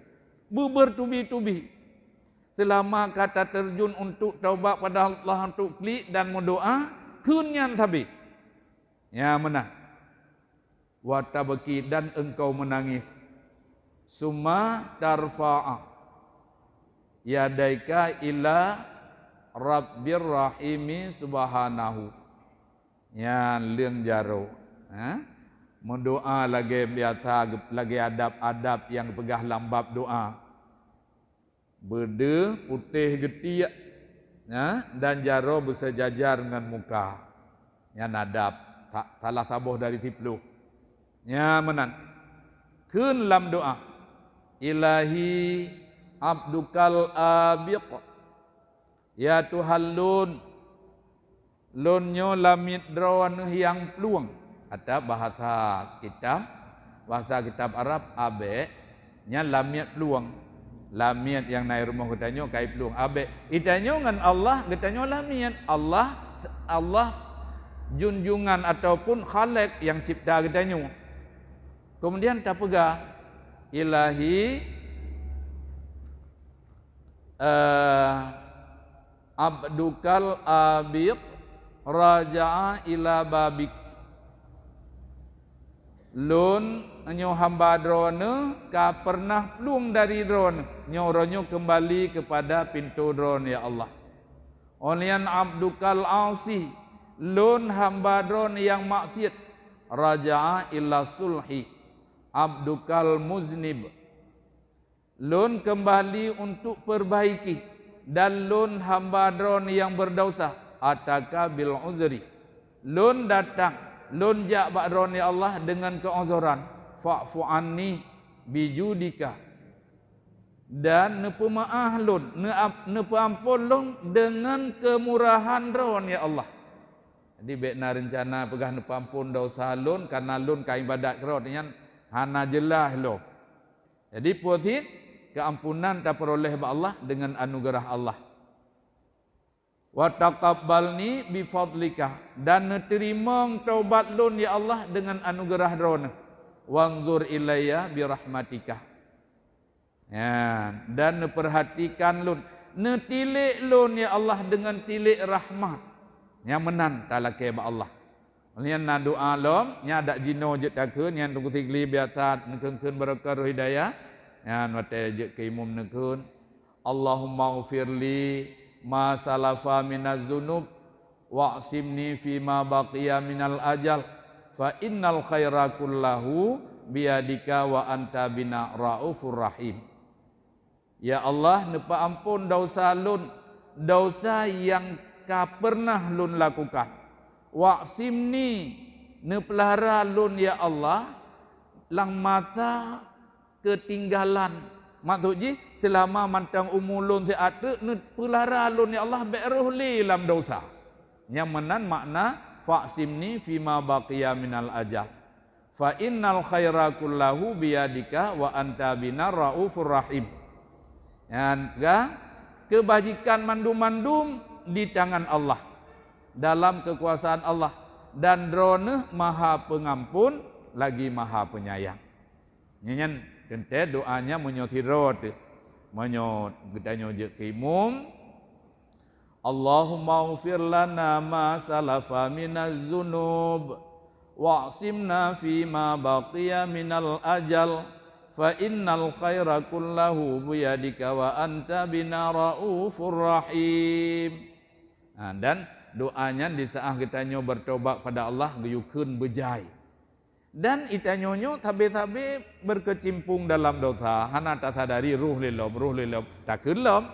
bertubi-tubi selama kata terjun untuk taubat pada Allah untuk klik dan mendoa kunyan tabi ya menang watabaki dan engkau menangis summa tarfa'a yadaika ila rabbir rahimi subhanahu Yang liang jaro. Mendoa lagi biasa lagi adab-adab yang pegah lambab doa. Berde putih getiak dan jaro bersejajar dengan muka. Yang adab tak salah tabuh dari tiplu. Ya menan. Kun lam doa. Ilahi abdukal abiq. Ya Tuhan lunyo lamit drawan yang peluang. Ada bahasa kitab Arab abe nya lamit peluang. Lamit yang naik rumah katanya kai peluang abe. Itanya ngan Allah katanya lamit. Allah junjungan ataupun khalik yang cipta katanya. Kemudian tak pegah ilahi abdukal abiq raja'a ila babik. Lun nyo hamba drone ka pernah plung dari drone nyoronyo kembali kepada pintu drone ya Allah. Olian abdukal asi lun hamba drone yang maksiat raja'a ila sulhi abdukal muznib lun kembali untuk perbaiki dan lun hamba drone yang berdosa ataka bil uzri lun datang lun jak ba'dron ya Allah dengan keuzuran fa'fu anni bijudika dan nepemaah lun nepampun lun dengan kemurahan dron ya Allah. Jadi bekna rencana pegah nepampun dosa lun karena lun ka ibadat kron yang hana jelah lo. Jadi putit keampunan tak peroleh ba Allah dengan anugerah Allah. Wa taqabbalni bi fadlika dan terima taubat lun ya Allah dengan anugerah drona. Wanzur ilayya bi rahmatika. Ya, dan perhatikan lun, netilik lun ya Allah dengan tilik rahmat. Yang menan talake ba Allah. Lian na doa lom nya dak jino je takeun yang tunggu tigli biasa nekeun barakah hidayah. Yan wate je ke imum nekeun. Allahumma ghfirli ma salafa minaz zunub wa'simni fima baqiya minal ajal fa innal khaira kullahu biyadika wa anta bina raufur rahim. Ya Allah nepa ampun dosa lun, dosa yang ka pernah lun lakukan. Wa'simni nepelihara lun ya Allah lang mata ketinggalan. Maksudnya selama mantang umulun si atu pelara lun ya Allah beruh li lam dosa. Yang menan makna fa'simni fima baqiya minal ajal. Fa innal khaira kullahu biyadika wa anta bina raufur rahim. Ya, kebajikan mandum-mandum di tangan Allah. Dalam kekuasaan Allah dan drone maha pengampun lagi maha penyayang. Nyanyian kente doanya menyotirot menyot gedanyo je kimum Allahumma ghfir lana ma salafa minaz zunub wa'simna fi ma baqiya minal ajal fa innal khaira kullahu biyadika wa anta bina raufur rahim. Dan doanya di saat gedanyo bertobat pada Allah geyukeun bejai. Dan itanyonyo tabe-tabe berkecimpung dalam dosa hana tak sadari ruh lilom tak kelom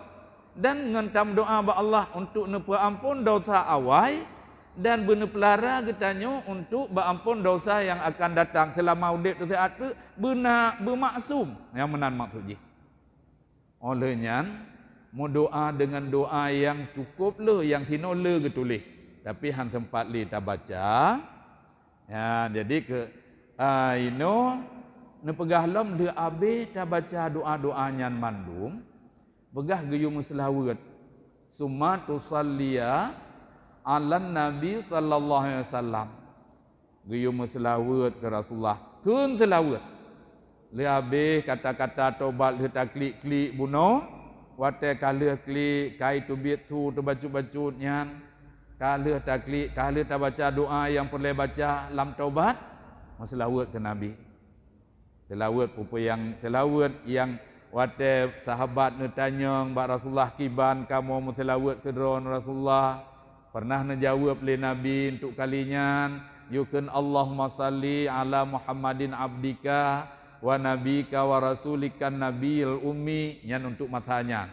dan ngentam doa ba Allah untuk nepa ampun dosa awai dan benepelara getanyo untuk ba ampun dosa yang akan datang selama udip tu atu bena bermaksum yang menan maksudnya. Olehnya mau doa dengan doa yang cukup le yang tino le getulih tapi hang tempat li ta baca ya jadi ke ino nepegah lom de abe ta baca doa-doa nyan mandum begah geyu muslawat summa tusalliya ala nabi sallallahu alaihi wasallam geyu muslawat ke Rasulullah kun selawat le abe kata-kata tobat le taklik-klik buno wate kale klik kai tu bit tu bacut-bacut nyan kale taklik kale ta baca doa yang perlu baca lam taubat selawat ke Nabi. Selawat pupu yang selawat yang wate sahabat nu tanya mbak Rasulullah kiban kamu selawat ke dron Rasulullah pernah menjawab oleh Nabi untuk kalinya, yukun Allahumma salli ala Muhammadin abdika wa nabika wa rasulikan nabiyil ummi, yang untuk matanya.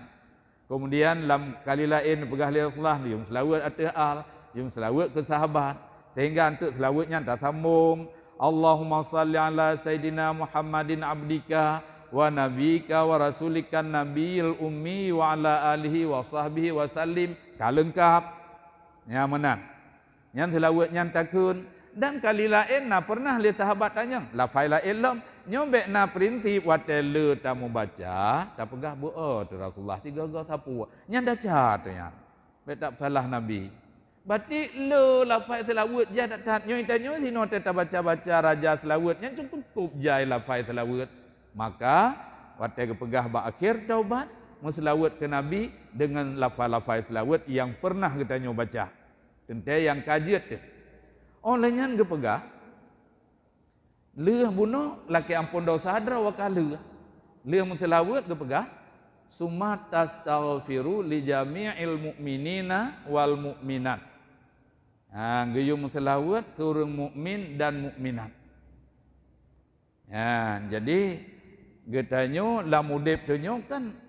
Kemudian dalam kali lain pegah li Rasulullah, yung selawat atas al, yung selawat ke sahabat, sehingga untuk selawatnya tak sambung, Allahumma salli ala Sayyidina Muhammadin abdika wa nabika wa rasulikan nabiyil ummi wa ala alihi wa sahbihi wa sallim. Lengkap. Yang menang. Yang selawatnya takun. Dan kali lain na pernah li sahabat tanya, lafai lain lom, nyobek na prinsip watele tamu baca, tak pegah buat Rasulullah tiga go sapu. Yang dah cat ya. Tak salah Nabi. Berarti le lafai selawat je tak tat nyo itanyo sino tak baca-baca raja selawat yang cukup jai lafai selawat. Maka waktu pegah ba akhir taubat selawat ke Nabi dengan lafaz-lafaz selawat yang pernah kita nyoba baca. Tentu yang kajiat tu. Olehnya ke pegah leh bunuh laki ampun dosa hadra wa kala. Leh selawat ke pegah summa tastaghfiru li jami'il mu'minina wal mu'minat. Gayung selawat ke orang mukmin dan mukminat. Jadi getanyo la mudip tunyo kan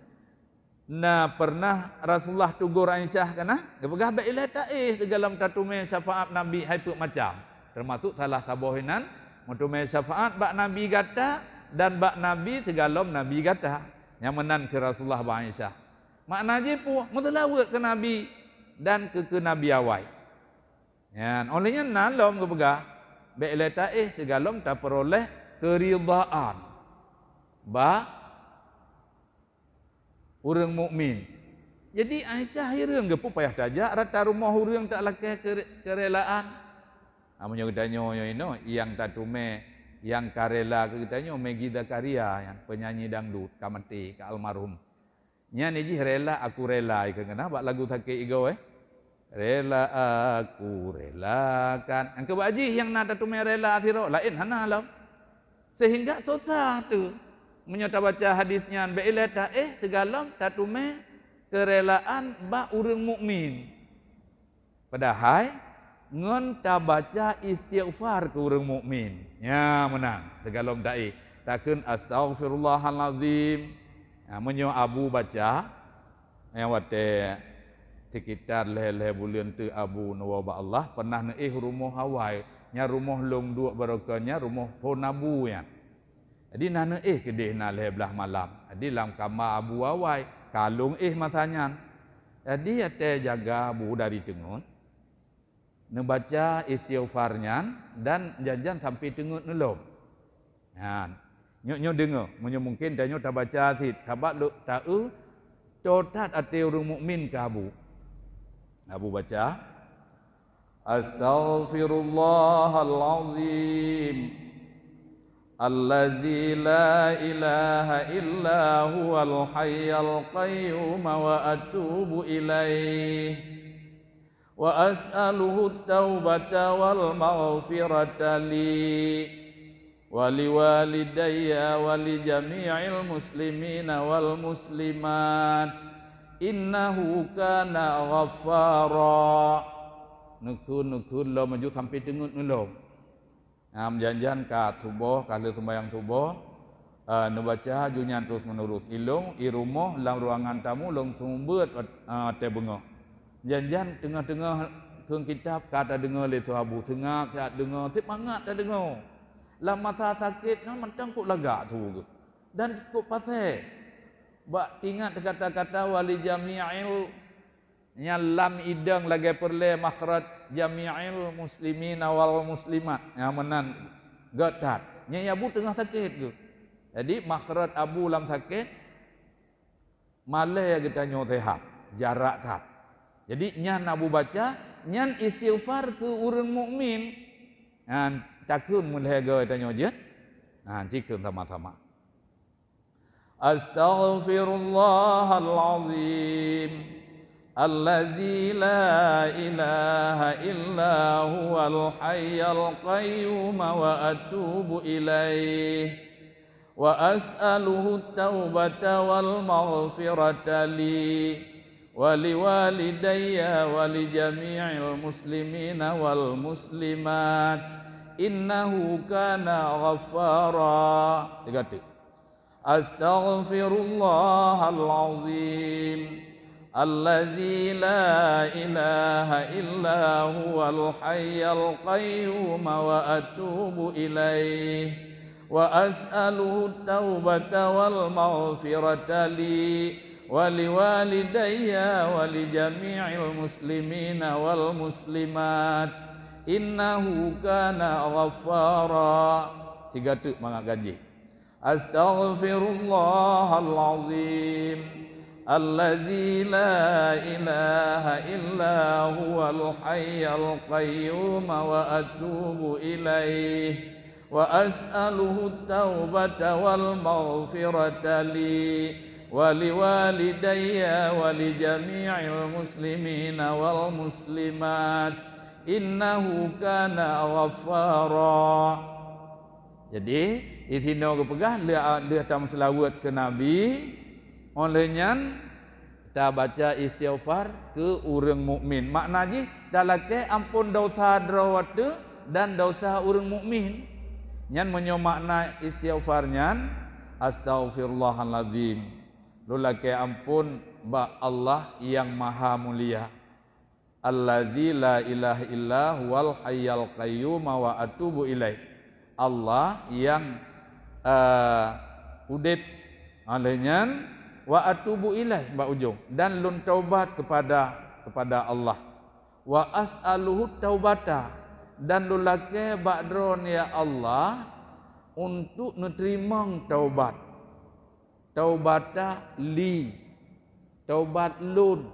na pernah Rasulullah tugur Aisyah kana gepegah ba ilah taih dalam tatume syafaat Nabi hai puk macam, termasuk salah tabohinan mutume syafaat bak Nabi gata dan bak Nabi tegalom Nabi gata yang menan ke Rasulullah ba Aisyah. Makna je pu mutalawat ke Nabi dan ke Nabi awai. Yan olehnya nalom gepegah ba ilah taih segalom tak peroleh keridaan ba orang mukmin. Jadi Aisyah hirang ke payah tajak rata rumah orang tak lakai kerelaan. Namanya kitanya yang tatume yang karela kitanya Megi Zakaria yang penyanyi dangdut kamati ke almarhum. Nya niji rela aku rela ikan kenapa lagu take igo rela aku relakan. Angke baji yang nada tume rela akhiro lain hana alam. Sehingga total tu menyata baca hadisnya beilata tegalom tatume kerelaan ba urang mukmin. Padahal ngon ta baca istighfar ke urang mukmin. Ya menang tegalom dai. Takun astaghfirullahalazim. Menyo Abu baca yang wate sekitar leh bulan tu Abu nawaba Allah pernah neih rumah Hawaii. Nya rumah long dua barokahnya rumah ponabu ya. Jadi nana kedih na leh belah malam. Jadi dalam kamar Abu Awai kalung matanya. Jadi ate jaga Abu dari tengun. Membaca istighfarnya dan janjan sampai tengun nelom. Ya. Nyo dengar, mungkin dan nyo tak baca hati, tabak lu tahu totat ate orang mukmin ke Abu. Abu baca Astaghfirullahalazim allazi la ilaha illa huwal hayyul qayyum wa atubu ilaih wa as'aluhu at-taubata wal maghfirata li wa liwalidayya wa li jami'il muslimina wal muslimat innahu kana ghaffara. Nukun lo maju sampai tengut nulom. Janjan ka tubuh kalau sembahyang tubuh nubaca junyan terus menerus ilung irumuh lang ruangan tamu long sumbeut te bengok. Janjan tengah-tengah keung kitab kata dengar le tu Abu tengah kat dengar tip mangat tak dengar. Lam mata sakit kan mentang kok lagak tu. Dan kok pasal bak ingat kata-kata wali jami'il lam idang lagi perle makhraj jami'il muslimin wal muslimat yang menan gatat nya Abu tengah sakit tu. Jadi makhraj Abu lam sakit malih kita nyotehat jarak tat. Jadi nyan Abu baca nyan istighfar ke orang mukmin. Takun mulai gaya tanya je. Cikun sama-sama. Astaghfirullahalazim allazi la ilaha illa huwal hayyul qayyum wa atubu ilaih wa as'aluhu at-taubata wal maghfirata li waliwalidayya walijami'il muslimina wal muslimat innahu kana ghaffara. Tiga. Astaghfirullahal azim allazi la ilaha illa huwal hayyul qayyum wa atubu ilaih wa as'aluhu taubata wal maghfirata li waliwalidayya walijami'il muslimina wal muslimat innahu kana ghaffara. Tiga tu mangak gaji. Astaghfirullahal azim allazi la ilaha illa huwal hayyul qayyum wa atubu ilaih wa as'aluhu taubata wal maghfirata li waliwalidayya walijami'il muslimina wal muslimat innahu kana ghaffara. Jadi itino ke pegah dia tam selawat ke Nabi olehnya kita baca istighfar ke orang mukmin. Maknanya dalake ampun dosa drawat dan dosa orang mukmin. Nyan menyo makna istighfarnya astaghfirullahaladzim. Lulake ampun ba Allah yang maha mulia. Allazi la ilaha illa huwal hayyul qayyum wa atubu ilaih. Allah yang udip alainya wa atubu ilaih ba ujung dan lun taubat kepada Allah. Wa as'aluhu taubata dan lulake ba'dron ya Allah untuk menerima taubat. Taubata li, taubat lun,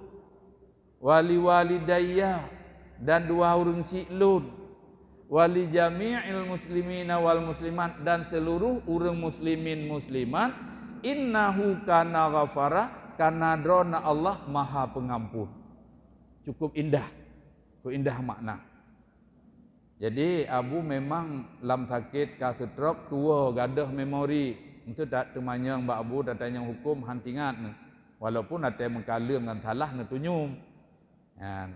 waliwalidayya dan dua orang si lun, wali jami'il muslimina wal muslimat dan seluruh orang muslimin muslimat innahu kana ghafara kana drona Allah maha pengampun. Cukup indah, cukup indah makna. Jadi Abu memang lam sakit ka stroke tua gadah memori untuk tak temanyang Mbak Abu datanya hukum hantingat ni. Walaupun ada mengkalung dengan salah ni tunyum.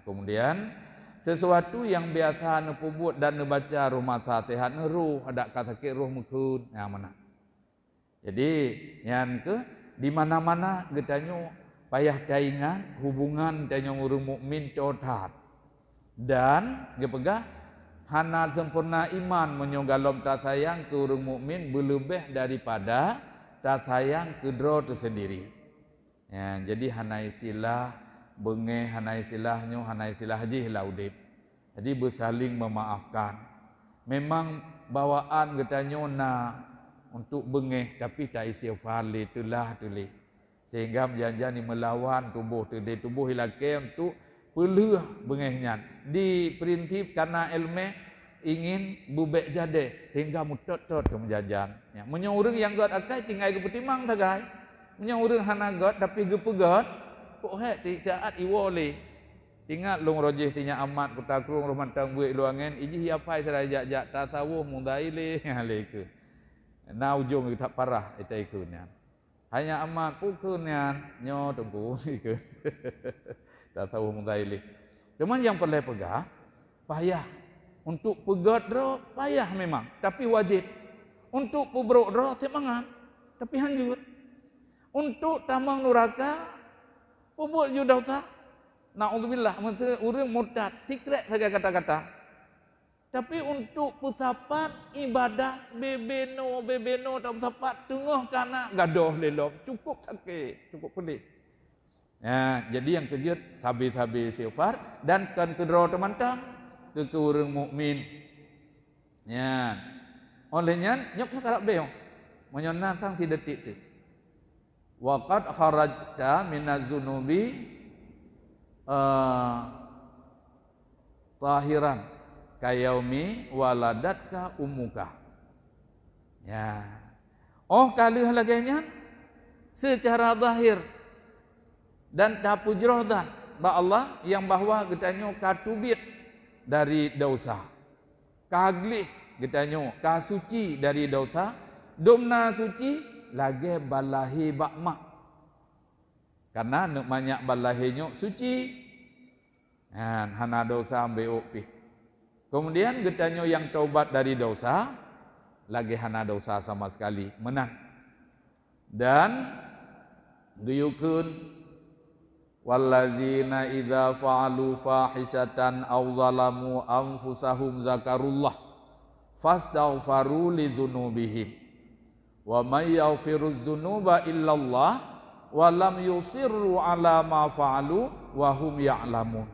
Kemudian sesuatu yang biasa ni pubut dan ni baca rumah sehat ni ruh ada ka sakit ruh mekun mana. Jadi yang ke di mana-mana getanyo payah taingan hubungan tanya orang mukmin totat. Dan dia pegah hana sempurna iman menyonggalom tak sayang ke orang mukmin berlebih daripada tak sayang ke dro itu sendiri. Ya, jadi hana istilah bengeh, hana istilahnya, hana istilah haji laudip. Jadi bersaling memaafkan. Memang bawaan getanyo na untuk bengeh tapi tak istighfar itulah tulis. Sehingga menjanjani melawan tubuh tubuh hilake untuk peluh bengehnya di prinsip karena ilmu ingin bubek jade sehingga mutot-tot ke menjajan ya menyorong yang god akai tinggal ke petimang tagai menyorong hana god tapi gepegot kok he tiaat iwole tinggal long rojih tinya amat kota krung rumah tang buik luangan iji apa serajak jak tasawuf mudaile ngale ke na ujung tak parah itai kunya hanya amat pukunnya nyo tunggu ke tak tahu mudaili. Cuman yang perlu pegah payah untuk pegat dro payah memang tapi wajib. Untuk pubruk dro semangat tapi hanjur. Untuk tamang nuraka pubuk judah tak. Naudzubillah urang murtad tikrek saja kata-kata. Tapi untuk pusapat ibadah bebeno tak pusapat tengah kana gadoh lelom cukup sakit cukup pedih. Ya, jadi yang kejut habis-habis istighfar dan kan kedua teman-teman ke orang mukmin. Ya. Olehnya nyok karak beo. Menyona sang tidak detik. Wa qad kharajta minaz zunubi tahiran kayaumi waladatka ummuka. Ya. Oh kali halaganya secara zahir dan tapujrohdan ba Allah yang bahwa getanyo katubit dari dosa kaglih getanyo ka suci dari dosa domna suci lagi balahi bakma Karena nak banyak balahnya suci. Hana dosa ambil pi. Kemudian getanyo yang taubat dari dosa, lagi hana dosa sama sekali, menang. Dan guyukun wallazina idza fa'alu fahisatan aw zalamu anfusahum zakarullah fastaghfaru li dzunubihim wa may yaghfiruz dzunuba illallah wa lam yusirru ala ma fa'alu wa hum ya'lamun.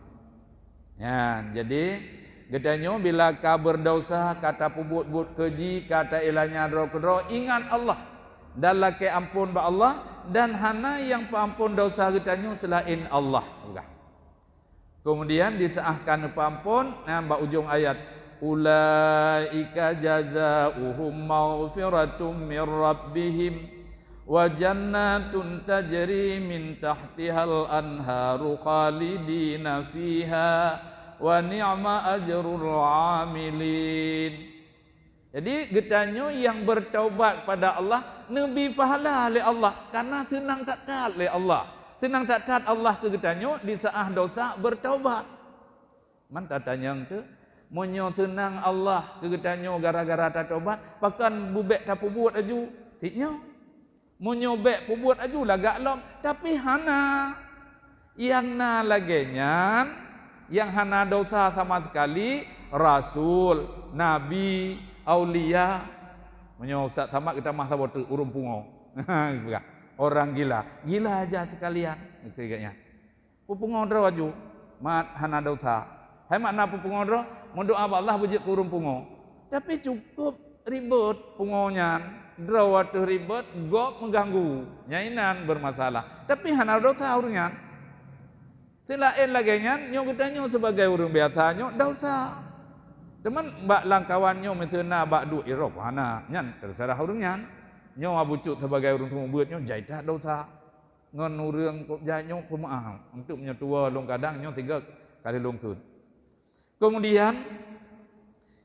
Ya, jadi gedanyo bila ka berdosa kata pubut-but keji kata ilahnya dro ingat Allah dan laki ampun ba Allah dan hana yang paampun dosa gedanyo selain Allah. Kemudian disaahkan paampun ba ujung ayat ulaika jazaohum maghfiratum mir rabbihim wa jannatun tajri min tahtihal anharu khalidina fiha wa ni'ma ajrul amilin. Jadi getanyo yang bertaubat pada Allah nabi pahala oleh Allah karena senang tak taat oleh Allah. Senang tak taat Allah ke getanyo disaah dosa bertaubat. Man tatanya tu monyo senang Allah ke getanyo gara-gara tak taubat pakan bubek tak buat aju. Tiknyo monyo bek buat aju lah gak lom tapi hana yang na lagenya yang hana dosa sama sekali rasul, nabi, aulia. Menyo ustaz tamak kita mah sabot urung pungo. Orang gila. Gila aja sekalian kayaknya. Pungo dro aju mat hana dosa. Hai makna pungo dro mendoa Allah bujik urung pungo. Tapi cukup ribet pungonya. Dro waktu ribet gop mengganggu. Nyainan bermasalah. Tapi hana dosa urungan. Selain laganya nyo getanyo sebagai orang biasa nyo dosa. Teman bak langkawannya metena bak du irok hana nyan terserah urangnya. Nyo abucut sebagai orang tua buat nyo jaita dosa. Ngon urang kok janyo pemaaf. Untuk menyetua long kadang nyo 3 kali longkeun. Kemudian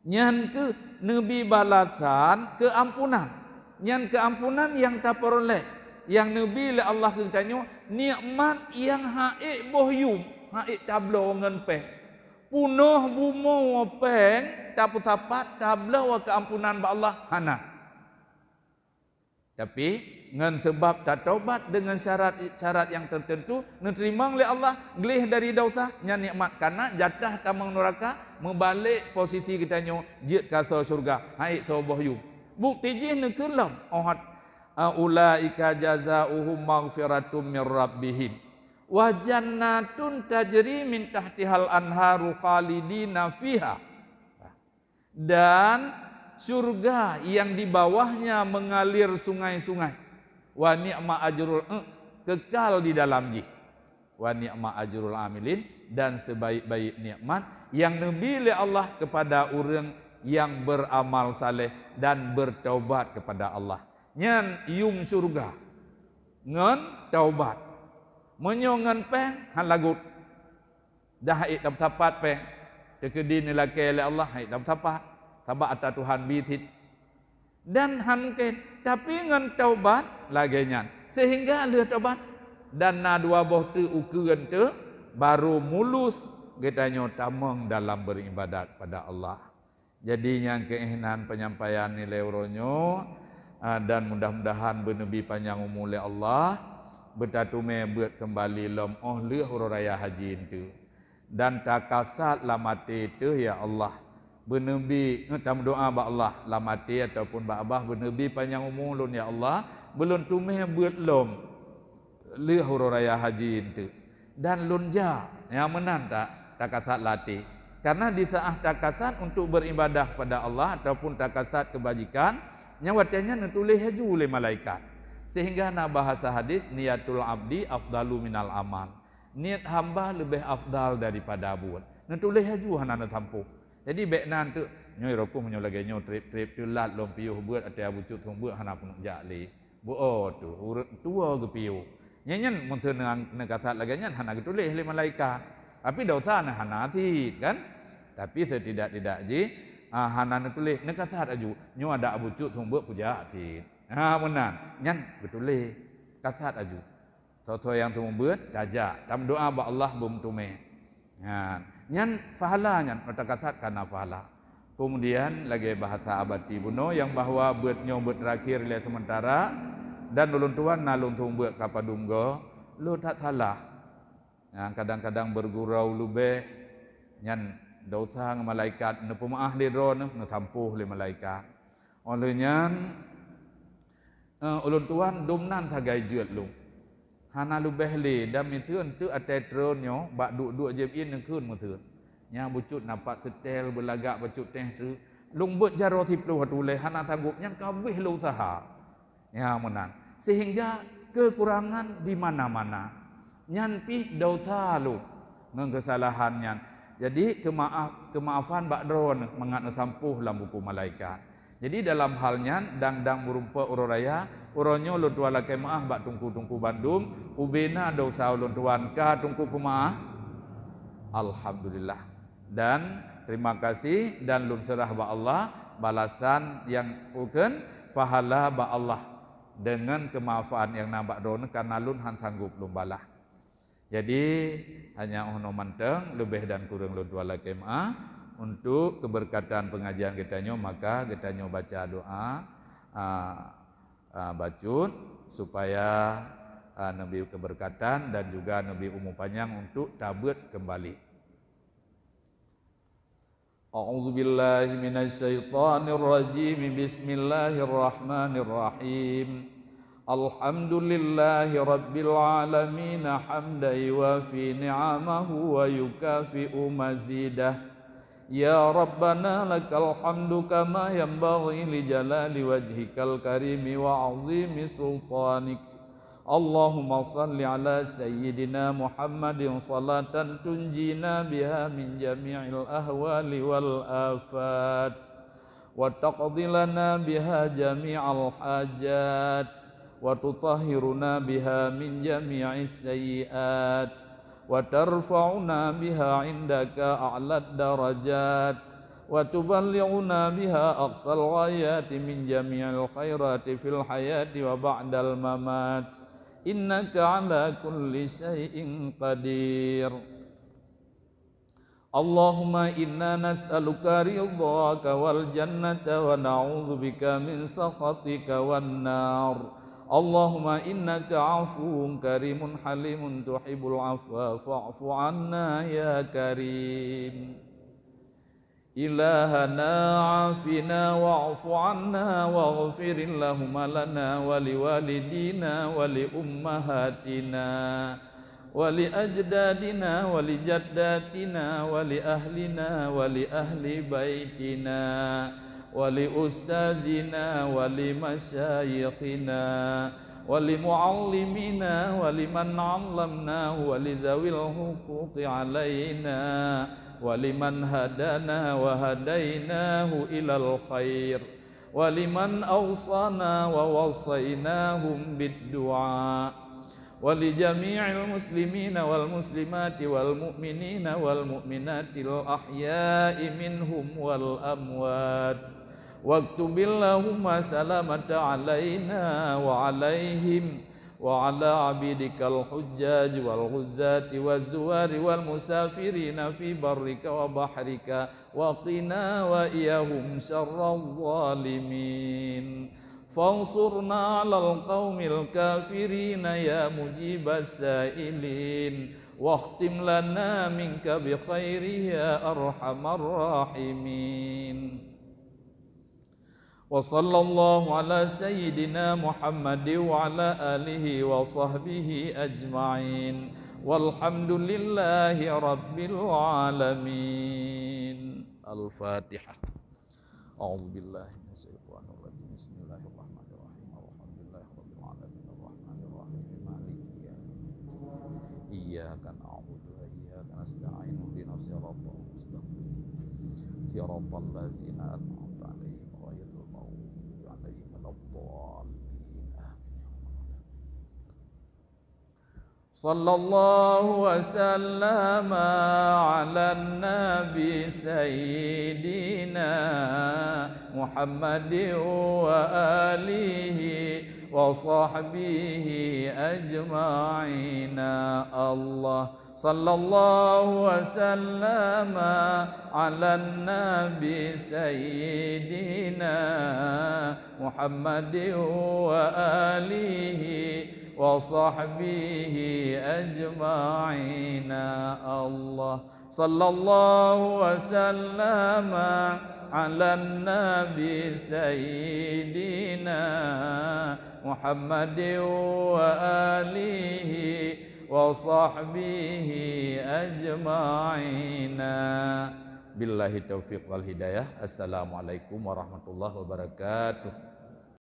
nyan ke nabi balasan keampunan. Nyan keampunan yang tak peroleh. Yang nabi le Allah ketanyo nikmat yang haik bohyum, haik tablo ngan peng. Punuh bumo peng, tapu-tapat tablo keampunan ba Allah hana. Tapi ngan sebab tak taubat dengan syarat-syarat yang tertentu, nerima oleh Allah gelih dari dosa nya nikmat karena jatah tamang neraka membalik posisi kitanyo jit kasa syurga, haik to bohyum. Bukti jih nekelam ohat ulaika jazaohum maghfiratum mir rabbihim wa jannatun tajri min tahtihal anharu khalidina fiha. Dan surga yang di bawahnya mengalir sungai-sungai. Wa ni'ma ajrul kekal di dalamnya. Wa ni'ma ajrul amilin dan sebaik-baik nikmat yang nabi Allah kepada orang yang beramal saleh dan bertaubat kepada Allah. Nyan yung surga ngan taubat menyongan peng han lagut dah haik dam tapat peng tekedi ni lake le Allah haik dam tapat tabak ata Tuhan bitit dan han ken tapi ngan taubat lagi nyan sehingga le taubat dan na dua boh tu ukuran tu baru mulus getanyo tamang dalam beribadat pada Allah. Jadi yang keinginan penyampaian nilai uronyo dan mudah-mudahan bernabi panjang umur oleh Allah bertatume buat kembali lom le huru raya haji itu dan takasat lamati itu ya Allah bernabi ngam doa ba Allah lamati ataupun ba abah bernabi panjang umur lun ya Allah belum tume buat lom le huru raya haji itu dan lunja yang menan takasat latih karena di saat takasat untuk beribadah pada Allah ataupun takasat kebajikan nyawatnya nutulis haju oleh malaikat sehingga na bahasa hadis niatul abdi afdalu minal amal. Niat hamba lebih afdal daripada buat. Nutulis haju hanana tampu. Jadi beknan tu nyoy roku menyo lagi nyo trip tu lat lom piuh buat ate abucut thong buat hana pun jakli. Bu tu urut tua ke piuh. Nyenyen mun teu nekasat lagi nyen hana tulis oleh malaikat. Tapi dosa na hana ti kan? Tapi setidak-tidak ji hanan tulis nekasat aju nyo ada abucut thong buat puja ti. Menan nyan betulis kasat aju Tho yang tu membuat dajak. Tam doa ba Allah bum tume. Nyan fahala nyan kata karena fahala. Kemudian lagi bahasa abadi buno yang bahwa buat nyobot terakhir lihat sementara dan ulun tuan nalun tumbuk kapadunggo lu tak salah. Kadang-kadang bergurau lubeh nyan dosa malaikat ne pemaah li ron ne tampuh li malaikat. Oleh nyan ulun tuan dumnan tagai jeut lu. Hana lubeh li dan mitun tu atetronyo bak duk-duk jebin nekeun mutun. Nya bucut napak setel berlagak bucut teh tu lung buat jaro tiplu hatule hana tanggup yang kabeh lu usaha ya menan sehingga kekurangan di mana-mana nyan pi dauta lu nang kesalahan nyan jadi kemaafan bak dron mengat sampuh dalam buku malaikat jadi dalam halnya dang merumpa uraya uronyo lu tuala kemaah bak tungku Bandung ubena dosa ulun tuan ka tungku pemaah alhamdulillah dan terima kasih dan lum serah ba Allah balasan yang uken fahala ba Allah dengan kemaafan yang nambak don karena lun han sanggup lum balah. Jadi hanya ono manteng lebih dan kurang lun dua kemah untuk keberkatan pengajian kita nyo maka kita nyo baca doa bacut supaya nabi keberkatan dan juga nabi umur panjang untuk tabut kembali. A'udzu billahi minasy syaithanir rajim. Bismillahirrahmanirrahim. Alhamdulillahi rabbil alamin hamdan yuwafi ni'amahu wa yukafi'u mazidah. Ya Rabbana lakal hamdu kama yanbaghi li jalali wajhikal karimi wa 'azimi sultanik. Allahumma salli ala sayyidina Muhammadin salatan tunjina biha min jami'il ahwali wal afat wa taqdi lana biha jami'al hajat wa tutahhiruna biha min jami'is sayyiat wa tarfa'una biha indaka a'lad darajat wa tuballighuna biha aqsal ghayati min jami'il khairati fil hayati wa ba'dal mamat. Innaka ala kulli syai'in qadir. Allahumma inna nas'aluka ridhaka wal jannata wa na'udzubika min sakhatika wan nar. Allahumma innaka 'afuwun karimun halimun tuhibbul 'afwa fa'fu 'anna ya karim. Ilahana afina wa'fu anna waghfir lahum lana wa liwalidina wa li ummahatina wa li ajdadina wa li jaddatina wa li ahlina wa li ahli baitina wa li ustazina wa li masyayikhina wa li muallimina wa li man 'allamnahu wa li zawil huquqi alaina waliman hadana wa hadainahu ilal khair waliman awsana wa wasainahum bid-du'a wali jami'il muslimina wal muslimati wal mu'minina wal mu'minatil ahya'i minhum wal amwat waktubillahumma salamata alaina wa alaihim wa ala abidikal hujjaj wal ghuzzati waz zuwari wal musafirina fi barrika wa bahrika wa qina wa iyahum syarral zalimin fansurna 'alal qaumil kafirina ya mujibas sa'ilin wahtim lana minka bi khairi ya arhamar rahimin. Wa sallallahu ala sayyidina Muhammad wa ala alihi wa sahbihi ajma'in walhamdulillahi rabbil alamin. Al-Fatihah. A'udzu billahi minasyaitonir rajim. Bismillahirrahmanirrahim. Alhamdulillahi rabbil alamin arrahmanir rahim maliki yaumiddin. Iyyaka na'budu wa iyyaka nasta'in ihdinas siratal mustaqim. Siratal ladzina an'amta 'alaihim sallallahu wa sallama ala nabi sayyidina Muhammadin wa alihi وصحبه أجمعين الله صلى الله وسلم على النبي سيدنا محمد وآله وصحبه أجمعين الله صلى الله وسلم على النبي سيدنا محمد وآله وصحبه أجمعين بالله التوفيق والهداية. Assalamualaikum warahmatullahi wabarakatuh.